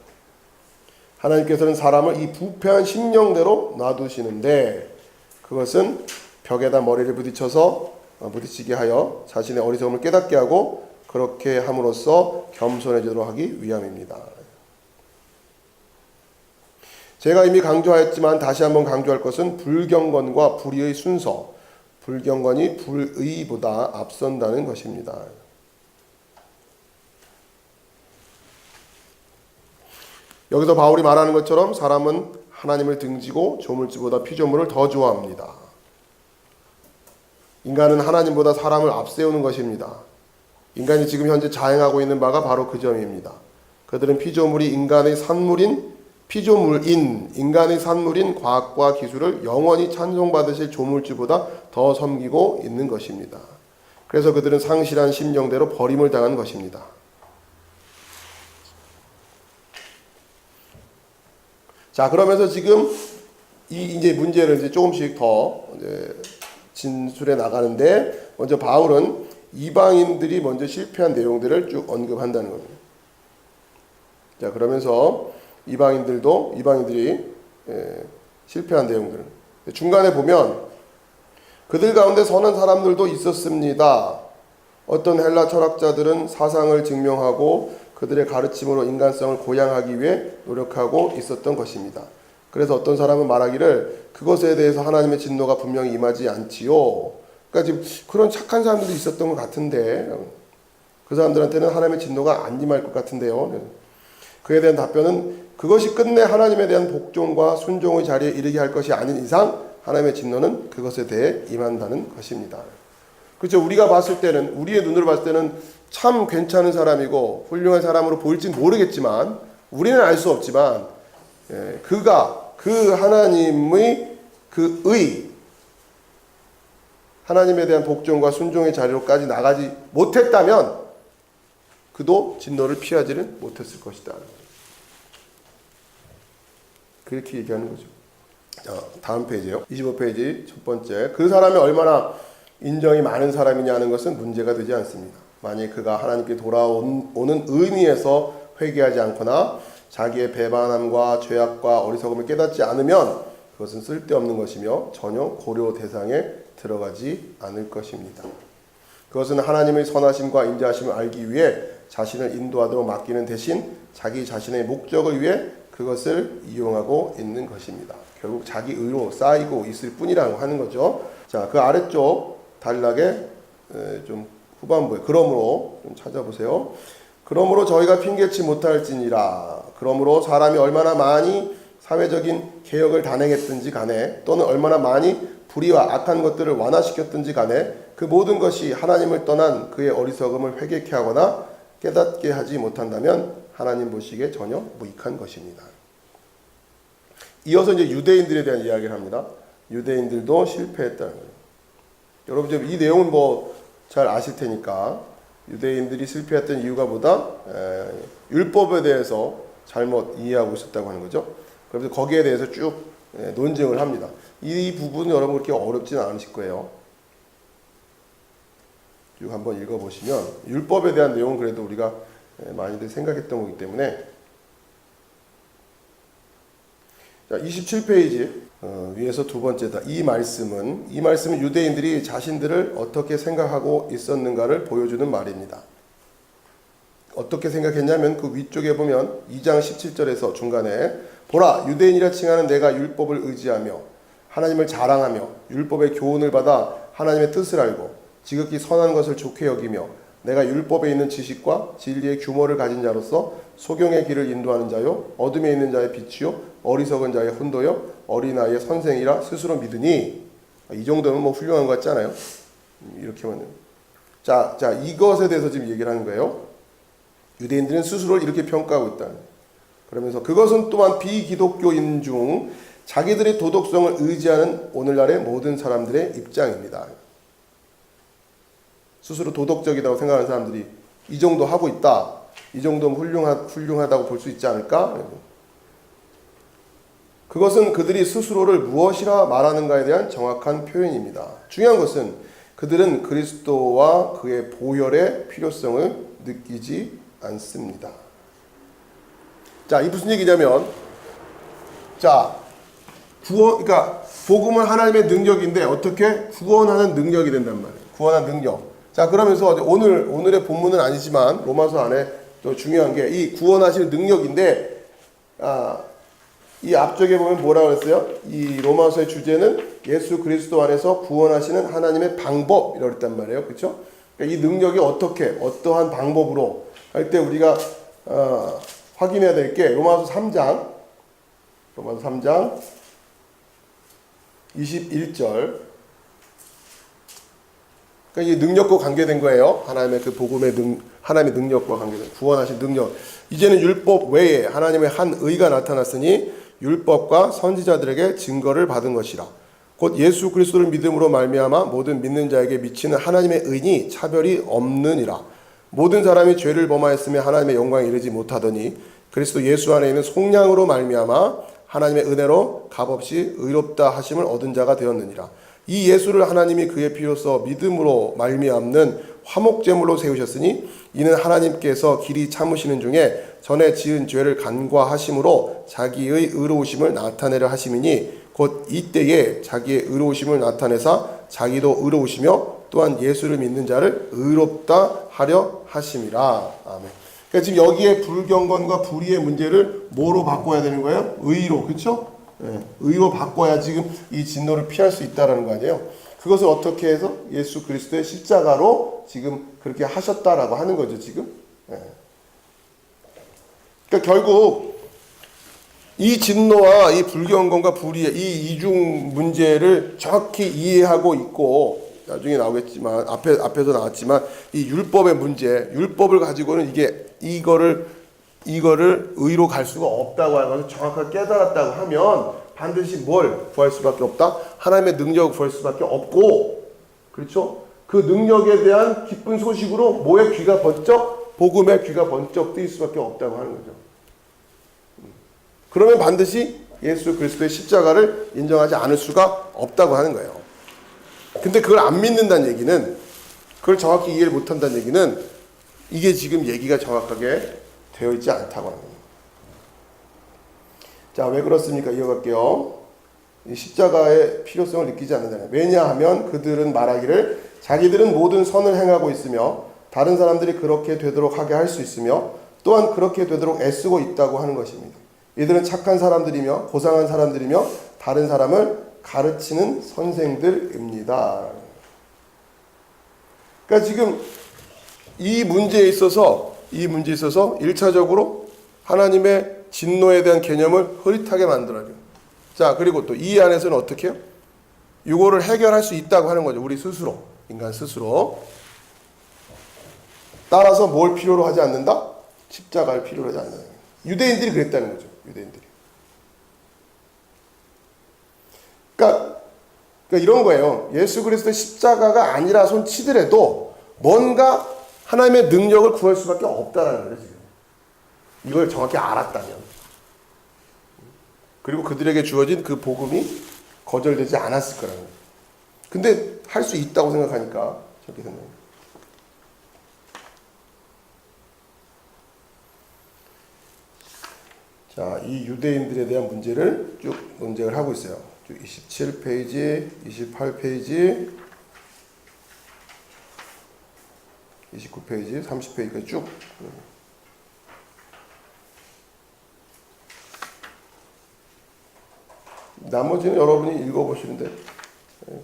하나님께서는 사람을 이 부패한 심령대로 놔두시는데 그것은 벽에다 머리를 부딪히게 하여 자신의 어리석음을 깨닫게 하고 그렇게 함으로써 겸손해지도록 하기 위함입니다. 제가 이미 강조하였지만 다시 한번 강조할 것은 불경건과 불의의 순서, 불경건이 불의보다 앞선다는 것입니다. 여기서 바울이 말하는 것처럼 사람은 하나님을 등지고 조물주보다 피조물을 더 좋아합니다. 인간은 하나님보다 사람을 앞세우는 것입니다. 인간이 지금 현재 자행하고 있는 바가 바로 그 점입니다. 그들은 피조물인 인간의 산물인 과학과 기술을 영원히 찬송받으실 조물주보다 더 섬기고 있는 것입니다. 그래서 그들은 상실한 심령대로 버림을 당한 것입니다. 자, 그러면서 지금 이제 문제를 이제 조금씩 더 이제 진술해 나가는데 먼저 바울은 이방인들이 먼저 실패한 내용들을 쭉 언급한다는 겁니다. 자, 그러면서 이방인들이 실패한 내용들 중간에 보면 그들 가운데 선한 사람들도 있었습니다. 어떤 헬라 철학자들은 사상을 증명하고 그들의 가르침으로 인간성을 고양하기 위해 노력하고 있었던 것입니다. 그래서 어떤 사람은 말하기를 그것에 대해서 하나님의 진노가 분명히 임하지 않지요. 그러니까 지금 그런 착한 사람들도 있었던 것 같은데 그 사람들한테는 하나님의 진노가 안 임할 것 같은데요. 그에 대한 답변은 그것이 끝내 하나님에 대한 복종과 순종의 자리에 이르게 할 것이 아닌 이상 하나님의 진노는 그것에 대해 임한다는 것입니다. 그렇죠. 우리가 봤을 때는 우리의 눈으로 봤을 때는 참 괜찮은 사람이고 훌륭한 사람으로 보일지는 모르겠지만 우리는 알 수 없지만 그가 그 하나님의 그 하나님에 대한 복종과 순종의 자리로까지 나가지 못했다면 그도 진노를 피하지는 못했을 것이다. 그렇게 얘기하는 거죠. 자, 다음 페이지요. 25페이지 첫 번째. 그 사람이 얼마나 인정이 많은 사람이냐는 것은 문제가 되지 않습니다. 만약 그가 하나님께 돌아오는 의미에서 회개하지 않거나 자기의 배반함과 죄악과 어리석음을 깨닫지 않으면 그것은 쓸데없는 것이며 전혀 고려 대상에 들어가지 않을 것입니다. 그것은 하나님의 선하심과 인자하심을 알기 위해 자신을 인도하도록 맡기는 대신 자기 자신의 목적을 위해 그것을 이용하고 있는 것입니다. 결국 자기 의로 쌓이고 있을 뿐이라고 하는 거죠. 자, 그 아래쪽 단락에 좀 후반부에 그러므로 좀 찾아보세요. 그러므로 저희가 핑계치 못할지니라. 그러므로 사람이 얼마나 많이 사회적인 개혁을 단행했든지 간에 또는 얼마나 많이 불의와 악한 것들을 완화시켰든지 간에 그 모든 것이 하나님을 떠난 그의 어리석음을 회개케 하거나 깨닫게 하지 못한다면 하나님 보시기에 전혀 무익한 것입니다. 이어서 이제 유대인들에 대한 이야기를 합니다. 유대인들도 실패했다는 거예요. 여러분 이 내용은 잘 아실 테니까 유대인들이 실패했던 이유가 뭐다? 율법에 대해서 잘못 이해하고 있었다고 하는 거죠. 그래서 거기에 대해서 쭉 논증을 합니다. 이 부분은 여러분 그렇게 어렵지는 않으실 거예요. 쭉 한번 읽어보시면 율법에 대한 내용은 그래도 우리가 많이들 생각했던 거기 때문에 자, 27페이지 위에서 두 번째다. 이 말씀은 유대인들이 자신들을 어떻게 생각하고 있었는가를 보여주는 말입니다. 어떻게 생각했냐면 그 위쪽에 보면 2장 17절에서 중간에 보라 유대인이라 칭하는 내가 율법을 의지하며 하나님을 자랑하며 율법의 교훈을 받아 하나님의 뜻을 알고 지극히 선한 것을 좋게 여기며 내가 율법에 있는 지식과 진리의 규모를 가진 자로서 소경의 길을 인도하는 자요 어둠에 있는 자의 빛이요 어리석은 자의 혼도요 어린아이의 선생이라 스스로 믿으니 이 정도면 훌륭한 것 같지 않아요? 이렇게만 자 이것에 대해서 지금 얘기를 하는 거예요. 유대인들은 스스로를 이렇게 평가하고 있다. 그러면서 그것은 또한 비기독교인 중 자기들의 도덕성을 의지하는 오늘날의 모든 사람들의 입장입니다. 스스로 도덕적이라고 생각하는 사람들이 이 정도 하고 있다. 이 정도면 훌륭하다고 볼 수 있지 않을까? 그것은 그들이 스스로를 무엇이라 말하는가에 대한 정확한 표현입니다. 중요한 것은 그들은 그리스도와 그의 보혈의 필요성을 느끼지 않습니다. 자, 이 무슨 얘기냐면, 그러니까 복음은 하나님의 능력인데 어떻게 구원하는 능력이 된단 말이에요. 구원하는 능력. 자, 그러면서 오늘의 본문은 아니지만 로마서 안에 또 중요한 게 이 구원하시는 능력인데, 이 앞쪽에 보면 뭐라고 그랬어요? 이 로마서의 주제는 예수 그리스도 안에서 구원하시는 하나님의 방법이라고 했단 말이에요. 그렇죠? 그러니까 이 능력이 어떠한 방법으로 할 때 우리가 확인해야 될 게 로마서 3장 21절. 그러니까 이 능력과 관계된 거예요. 하나님의 그 복음의 하나님의 능력과 관계된 구원하신 능력. 이제는 율법 외에 하나님의 한 의가 나타났으니 율법과 선지자들에게 증거를 받은 것이라. 곧 예수 그리스도를 믿음으로 말미암아 모든 믿는 자에게 미치는 하나님의 의니 차별이 없느니라. 모든 사람이 죄를 범하였으며 하나님의 영광에 이르지 못하더니 그리스도 예수 안에 있는 속량으로 말미암아 하나님의 은혜로 값없이 의롭다 하심을 얻은 자가 되었느니라. 이 예수를 하나님이 그의 피로써 믿음으로 말미암는 화목제물로 세우셨으니 이는 하나님께서 길이 참으시는 중에 전에 지은 죄를 간과하심으로 자기의 의로우심을 나타내려 하심이니 곧 이때에 자기의 의로우심을 나타내사 자기도 의로우시며 또한 예수를 믿는 자를 의롭다 하려 하심이라. 아멘. 그러니까 지금 여기에 불경건과 불의의 문제를 뭐로 바꿔야 되는 거예요? 의로, 그렇죠? 네. 의로 바꿔야 지금 이 진노를 피할 수 있다라는 거 아니에요? 그것을 어떻게 해서 예수 그리스도의 십자가로 지금 그렇게 하셨다라고 하는 거죠, 지금. 네. 그러니까 결국 이 진노와 이 불경건과 불의의 이 이중 문제를 정확히 이해하고 있고 나중에 나오겠지만 앞에서 나왔지만 이 율법의 문제, 율법을 가지고는 이거를 의로 갈 수가 없다고 하는 것을 정확하게 깨달았다고 하면 반드시 뭘 구할 수밖에 없다? 하나님의 능력을 구할 수밖에 없고, 그렇죠? 그 능력에 대한 기쁜 소식으로 뭐의 귀가 번쩍? 복음의 귀가 번쩍 뜨일 수밖에 없다고 하는 거죠. 그러면 반드시 예수 그리스도의 십자가를 인정하지 않을 수가 없다고 하는 거예요. 근데 그걸 안 믿는다는 얘기는, 그걸 정확히 이해를 못한다는 얘기는 이게 지금 얘기가 정확하게 되어 있지 않다고 하는 겁니다. 자, 왜 그렇습니까? 이어갈게요. 이 십자가의 필요성을 느끼지 않는다는. 왜냐하면 그들은 말하기를 자기들은 모든 선을 행하고 있으며 다른 사람들이 그렇게 되도록 하게 할 수 있으며 또한 그렇게 되도록 애쓰고 있다고 하는 것입니다. 이들은 착한 사람들이며 고상한 사람들이며 다른 사람을 가르치는 선생들입니다. 그러니까 지금 이 문제에 있어서 1차적으로 하나님의 진노에 대한 개념을 흐릿하게 만들어요. 자, 그리고 또 이 안에서는 어떻게 해요? 이거를 해결할 수 있다고 하는 거죠. 우리 스스로, 인간 스스로. 따라서 뭘 필요로 하지 않는다? 십자가를 필요로 하지 않는다. 유대인들이 그랬다는 거죠. 유대인들이. 그러니까 이런 거예요. 예수 그리스도의 십자가가 아니라 손 치더라도 뭔가 하나님의 능력을 구할 수밖에 없다라는 거예요. 지금. 이걸 정확히 알았다면. 그리고 그들에게 주어진 그 복음이 거절되지 않았을 거라는 거예요. 근데 할 수 있다고 생각하니까 저렇게 생각해요. 자, 이 유대인들에 대한 문제를 쭉 논쟁을 하고 있어요. 27페이지, 28페이지, 29페이지, 30페이지까지 쭉. 나머지는 여러분이 읽어보시는데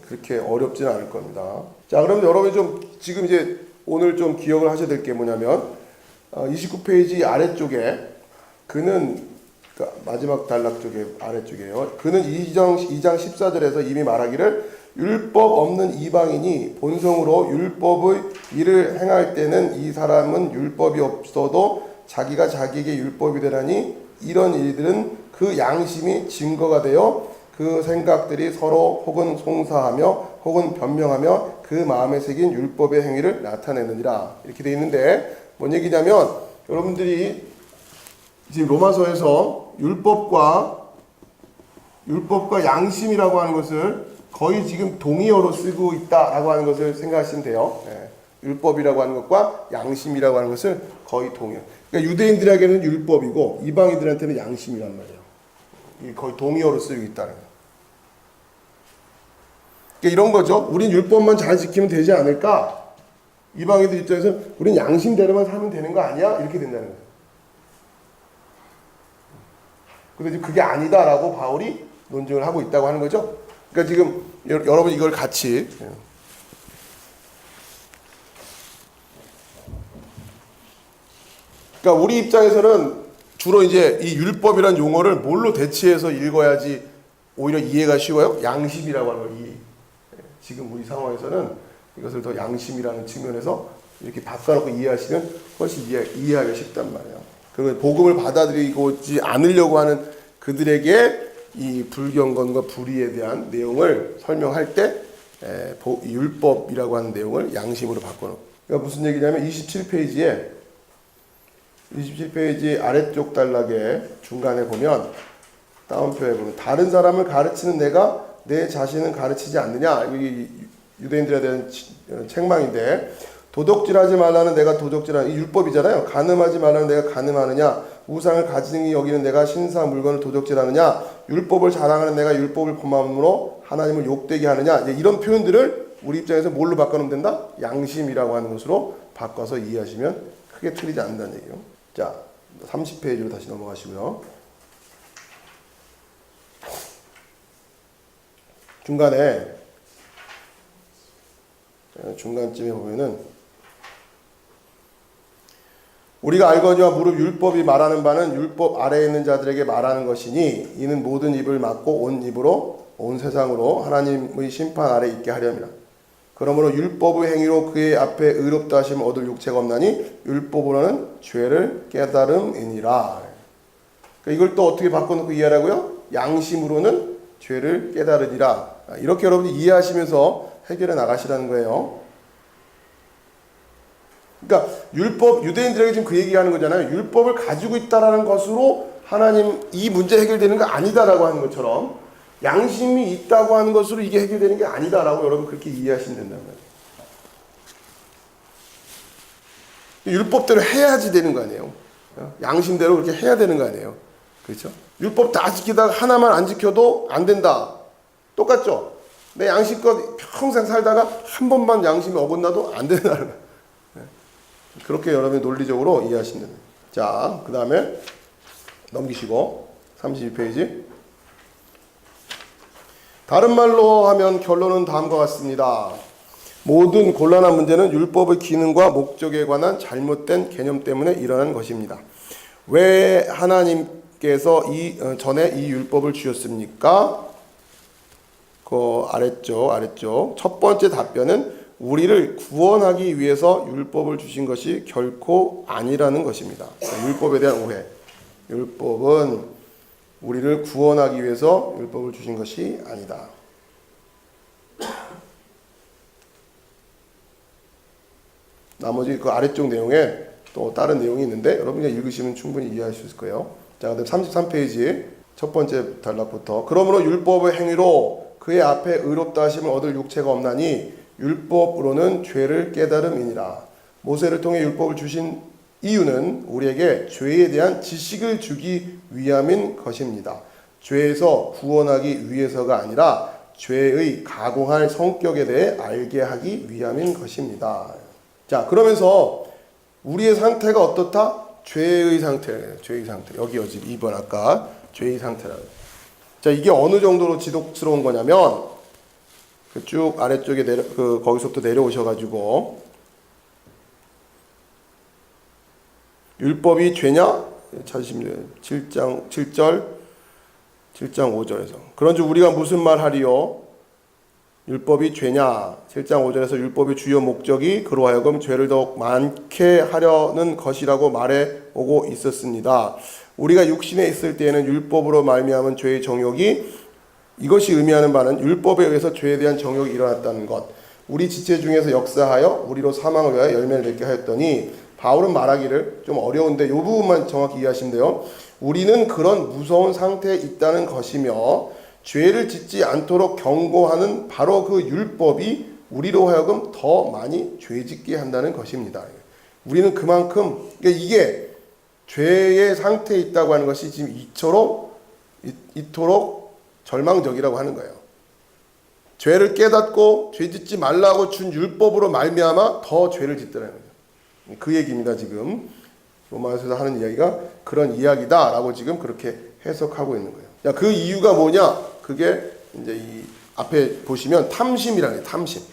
그렇게 어렵지는 않을 겁니다. 자, 그럼 여러분이 좀 지금 이제 오늘 좀 기억을 하셔야 될 게 뭐냐면 29페이지 아래쪽에 그는, 그러니까 마지막 단락 쪽에 아래쪽이에요. 그는 2장 14절에서 이미 말하기를 율법 없는 이방인이 본성으로 율법의 일을 행할 때는 이 사람은 율법이 없어도 자기가 자기에게 율법이 되라니 이런 일들은 그 양심이 증거가 되어 그 생각들이 서로 혹은 송사하며 혹은 변명하며 그 마음에 새긴 율법의 행위를 나타내느니라. 이렇게 되어 있는데 뭔 얘기냐면 여러분들이 지금 로마서에서 율법과 양심이라고 하는 것을 거의 지금 동의어로 쓰고 있다라고 하는 것을 생각하시면 돼요. 율법이라고 하는 것과 양심이라고 하는 것을 거의 동의어. 그러니까 유대인들에게는 율법이고 이방인들한테는 양심이란 말이에요. 거의 동의어로 쓰이고 있다는 거예요. 그러니까 이런 거죠. 우린 율법만 잘 지키면 되지 않을까? 이방인들 입장에서는 우린 양심대로만 살면 되는 거 아니야? 이렇게 된다는 거예요. 근데 그게 아니다라고 바울이 논증을 하고 있다고 하는 거죠. 그러니까 지금 여러분 이걸 같이, 그러니까 우리 입장에서는 주로 이제 이 율법이라는 용어를 뭘로 대체해서 읽어야지 오히려 이해가 쉬워요? 양심이라고 하는 걸 지금 우리 상황에서는 이것을 더 양심이라는 측면에서 이렇게 바꿔놓고 이해하시면 훨씬 이해하기 쉽단 말이에요. 그리고 복음을 받아들이지 않으려고 하는 그들에게 이 불경건과 불의에 대한 내용을 설명할 때 율법이라고 하는 내용을 양심으로 바꿔놓고. 그러니까 무슨 얘기냐면 27페이지 아래쪽 단락에 중간에 보면 다운표에 보면 다른 사람을 가르치는 내가 내 자신은 가르치지 않느냐. 이 유대인들에 대한 책망인데 도둑질하지 말라는 내가 도둑질하는 이 율법이잖아요. 간음하지 말라는 내가 간음하느냐. 우상을 가증히 여기는 내가 신사 물건을 도둑질하느냐. 율법을 자랑하는 내가 율법을 범함으로 하나님을 욕되게 하느냐. 이런 표현들을 우리 입장에서 뭘로 바꿔놓으면 된다? 양심이라고 하는 것으로 바꿔서 이해하시면 크게 틀리지 않는다는 얘기예요. 자, 30페이지로 다시 넘어가시고요. 중간쯤에 보면은 우리가 알거니와 무릇 율법이 말하는 바는 율법 아래에 있는 자들에게 말하는 것이니 이는 모든 입을 막고 온 입으로 온 세상으로 하나님의 심판 아래 있게 하려니라. 그러므로 율법의 행위로 그의 앞에 의롭다 하심을 얻을 육체가 없나니 율법으로는 죄를 깨달음이니라. 그러니까 이걸 또 어떻게 바꿔놓고 이해하라고요? 양심으로는 죄를 깨달으니라. 이렇게 여러분이 이해하시면서 해결해 나가시라는 거예요. 그러니까 유대인들에게 지금 그 얘기하는 거잖아요. 율법을 가지고 있다라는 것으로 하나님 이 문제 해결되는 거 아니다라고 하는 것처럼 양심이 있다고 하는 것으로 이게 해결되는 게 아니다라고 여러분 그렇게 이해하시면 된다는 거예요. 율법대로 해야지 되는 거 아니에요. 양심대로 그렇게 해야 되는 거 아니에요. 그렇죠? 율법 다 지키다가 하나만 안 지켜도 안 된다. 똑같죠? 내 양심껏 평생 살다가 한 번만 양심이 어긋나도 안 된다는 거예요. 그렇게 여러분이 논리적으로 이해하시면 됩니다. 자, 그 다음에 넘기시고 32페이지. 다른 말로 하면 결론은 다음과 같습니다. 모든 곤란한 문제는 율법의 기능과 목적에 관한 잘못된 개념 때문에 일어난 것입니다. 왜 하나님께서 전에 이 율법을 주셨습니까? 그 아래쪽 첫 번째 답변은 우리를 구원하기 위해서 율법을 주신 것이 결코 아니라는 것입니다. 율법에 대한 오해. 율법은 우리를 구원하기 위해서 율법을 주신 것이 아니다. 나머지 그 아래쪽 내용에 또 다른 내용이 있는데 여러분이 읽으시면 충분히 이해할 수 있을 거예요. 자, 그다음 33페이지 첫 번째 단락부터. 그러므로 율법의 행위로 그의 앞에 의롭다 하심을 얻을 육체가 없나니 율법으로는 죄를 깨달음이니라. 모세를 통해 율법을 주신 이유는 우리에게 죄에 대한 지식을 주기 위함인 것입니다. 죄에서 구원하기 위해서가 아니라 죄의 가공할 성격에 대해 알게 하기 위함인 것입니다. 자, 그러면서 우리의 상태가 어떻다? 죄의 상태. 여기 2번 아까 죄의 상태라고. 자, 이게 어느 정도로 지독스러운 거냐면 쭉 아래쪽에 거기서부터 내려오셔가지고 율법이 죄냐? 찾으시면 7장 5절에서 그런즉 우리가 무슨 말 하리요? 율법이 죄냐? 7장 5절에서 율법의 주요 목적이 그로 하여금 죄를 더욱 많게 하려는 것이라고 말해 오고 있었습니다. 우리가 육신에 있을 때에는 율법으로 말미암은 죄의 정욕이 이것이 의미하는 바는 율법에 의해서 죄에 대한 정욕이 일어났다는 것. 우리 지체 중에서 역사하여 우리로 사망을 위하여 열매를 맺게 하였더니 바울은 말하기를 좀 어려운데 이 부분만 정확히 이해하시면 돼요. 우리는 그런 무서운 상태에 있다는 것이며 죄를 짓지 않도록 경고하는 바로 그 율법이 우리로 하여금 더 많이 죄짓게 한다는 것입니다. 우리는 그만큼 이게 죄의 상태에 있다고 하는 것이 지금 이토록 절망적이라고 하는 거예요. 죄를 깨닫고 죄 짓지 말라고 준 율법으로 말미암아 더 죄를 짓더라는 거죠. 그 얘기입니다. 지금 로마서에서 하는 이야기가 그런 이야기다라고 지금 그렇게 해석하고 있는 거예요. 자, 그 이유가 뭐냐? 그게 이제 이 앞에 보시면 탐심이라는 거예요. 탐심.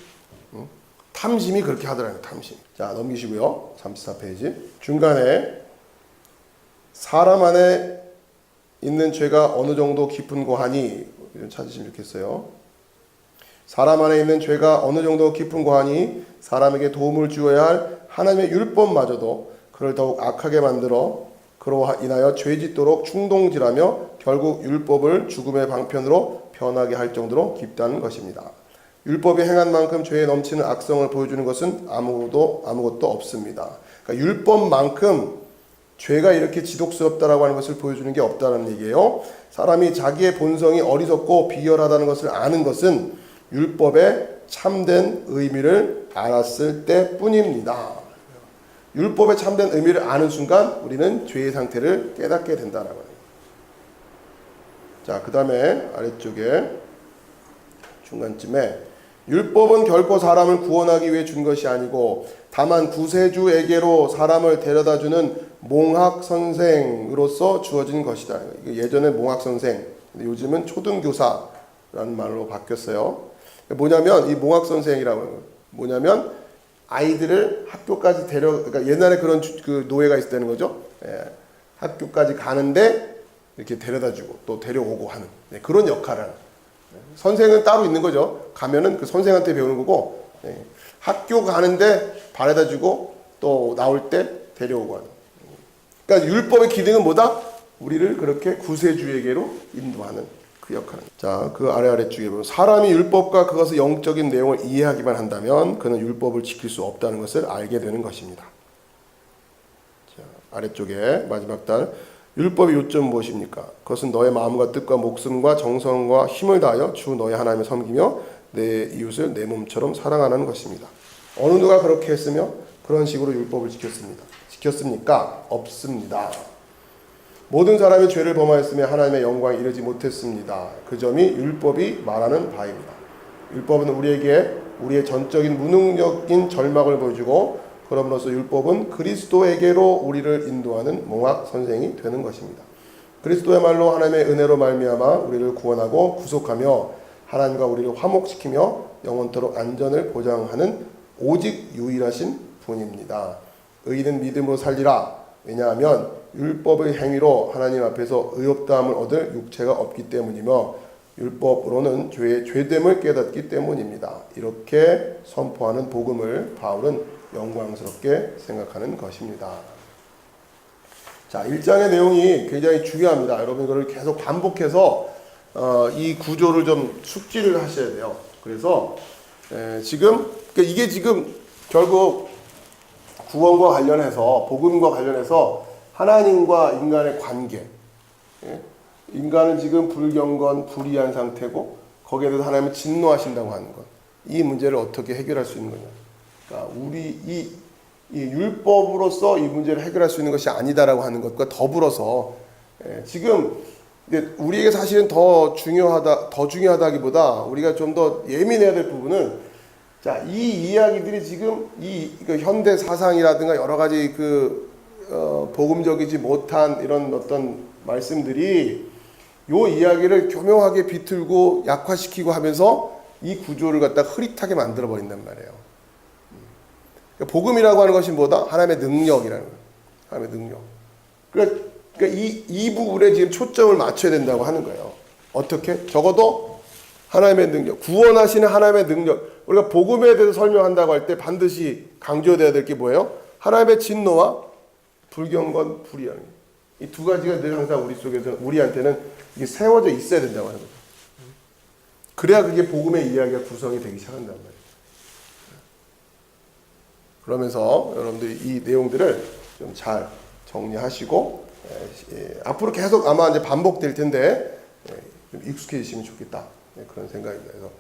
탐심이 그렇게 하더라고요. 탐심. 자, 넘기시고요. 34페이지. 중간에 사람 안에 있는 죄가 어느 정도 깊은고 하니 찾으시면 좋겠어요. 사람 안에 있는 죄가 어느 정도 깊은고 하니 사람에게 도움을 주어야 할 하나님의 율법마저도 그를 더욱 악하게 만들어 그로 인하여 죄 짓도록 충동질하며 결국 율법을 죽음의 방편으로 변하게 할 정도로 깊다는 것입니다. 율법이 행한 만큼 죄에 넘치는 악성을 보여주는 것은 아무것도 없습니다. 그러니까 율법만큼 죄가 이렇게 지독스럽다라고 하는 것을 보여주는 게 없다는 얘기예요. 사람이 자기의 본성이 어리석고 비열하다는 것을 아는 것은 율법의 참된 의미를 알았을 때뿐입니다. 율법의 참된 의미를 아는 순간 우리는 죄의 상태를 깨닫게 된다라고 합니다. 자, 그 다음에 아래쪽에 중간쯤에 율법은 결코 사람을 구원하기 위해 준 것이 아니고 다만 구세주에게로 사람을 데려다주는 몽학 선생으로서 주어진 것이다. 예전에 몽학 선생, 요즘은 초등교사라는 말로 바뀌었어요. 뭐냐면 이 몽학 선생이라고 하는 거예요. 뭐냐면 아이들을 학교까지 그러니까 옛날에 그런 그 노예가 있었다는 거죠. 예, 학교까지 가는데 이렇게 데려다주고 또 데려오고 하는 그런 역할을 하는. 선생은 따로 있는 거죠. 가면은 그 선생한테 배우는 거고, 학교 가는데 바래다주고 또 나올 때 데려오고 하는. 그러니까 율법의 기능은 뭐다? 우리를 그렇게 구세주에게로 인도하는 그 역할은. 자, 그 아래쪽에 보면 사람이 율법과 그것의 영적인 내용을 이해하기만 한다면 그는 율법을 지킬 수 없다는 것을 알게 되는 것입니다. 자, 아래쪽에 마지막 단 율법의 요점은 무엇입니까? 그것은 너의 마음과 뜻과 목숨과 정성과 힘을 다하여 주 너의 하나님을 섬기며 내 이웃을 내 몸처럼 사랑하는 것입니다. 어느 누가 그렇게 했으며 그런 식으로 율법을 지켰습니다. 지켰습니까? 없습니다. 모든 사람이 죄를 범하였으며 하나님의 영광에 이르지 못했습니다. 그 점이 율법이 말하는 바입니다. 율법은 우리에게 우리의 전적인 무능력인 절망을 보여주고 그럼으로써 율법은 그리스도에게로 우리를 인도하는 몽학 선생이 되는 것입니다. 그리스도야말로 하나님의 은혜로 말미암아 우리를 구원하고 구속하며 하나님과 우리를 화목시키며 영원토록 안전을 보장하는 오직 유일하신 분입니다. 의인은 믿음으로 살리라. 왜냐하면 율법의 행위로 하나님 앞에서 의롭다함을 얻을 육체가 없기 때문이며 율법으로는 죄의 죄됨을 깨닫기 때문입니다. 이렇게 선포하는 복음을 바울은 영광스럽게 생각하는 것입니다. 자, 1장의 내용이 굉장히 중요합니다. 여러분 이거를 계속 반복해서 이 구조를 좀 숙지를 하셔야 돼요. 그래서 지금 이게 지금 결국 구원과 관련해서 복음과 관련해서 하나님과 인간의 관계, 인간은 지금 불경건 불의한 상태고 거기에 대해서 하나님은 진노하신다고 하는 것, 이 문제를 어떻게 해결할 수 있는 거냐. 그러니까 우리 이 율법으로서 이 문제를 해결할 수 있는 것이 아니다라고 하는 것과 더불어서 지금 우리에게 사실은 더 중요하다기보다 우리가 좀 더 예민해야 될 부분은 자, 이 이야기들이 지금 그 현대 사상이라든가 여러 가지 복음적이지 못한 이런 어떤 말씀들이 요 이야기를 교묘하게 비틀고 약화시키고 하면서 이 구조를 갖다 흐릿하게 만들어 버린단 말이에요. 그러니까 복음이라고 하는 것이 뭐다? 하나님의 능력이라는 거예요. 하나님의 능력. 그러니까 이 부분에 지금 초점을 맞춰야 된다고 하는 거예요. 어떻게? 적어도 하나님의 능력, 구원하시는 하나님의 능력. 우리가 복음에 대해서 설명한다고 할 때 반드시 강조되어야 될 게 뭐예요? 하나님의 진노와 불경건 불의한 이 두 가지가 늘 항상 우리 속에서 우리한테는 이게 세워져 있어야 된다고 하는 거죠. 그래야 그게 복음의 이야기가 구성이 되기 시작한단 말이에요. 그러면서 여러분들이 이 내용들을 좀 잘 정리하시고 앞으로 계속 아마 이제 반복될 텐데 좀 익숙해지시면 좋겠다. 그런 생각입니다. 그래서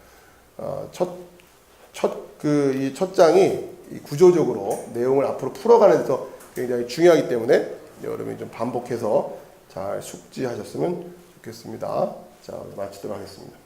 이 첫 장이 구조적으로 내용을 앞으로 풀어가는 데서 굉장히 중요하기 때문에 여러분이 좀 반복해서 잘 숙지하셨으면 좋겠습니다. 자, 마치도록 하겠습니다.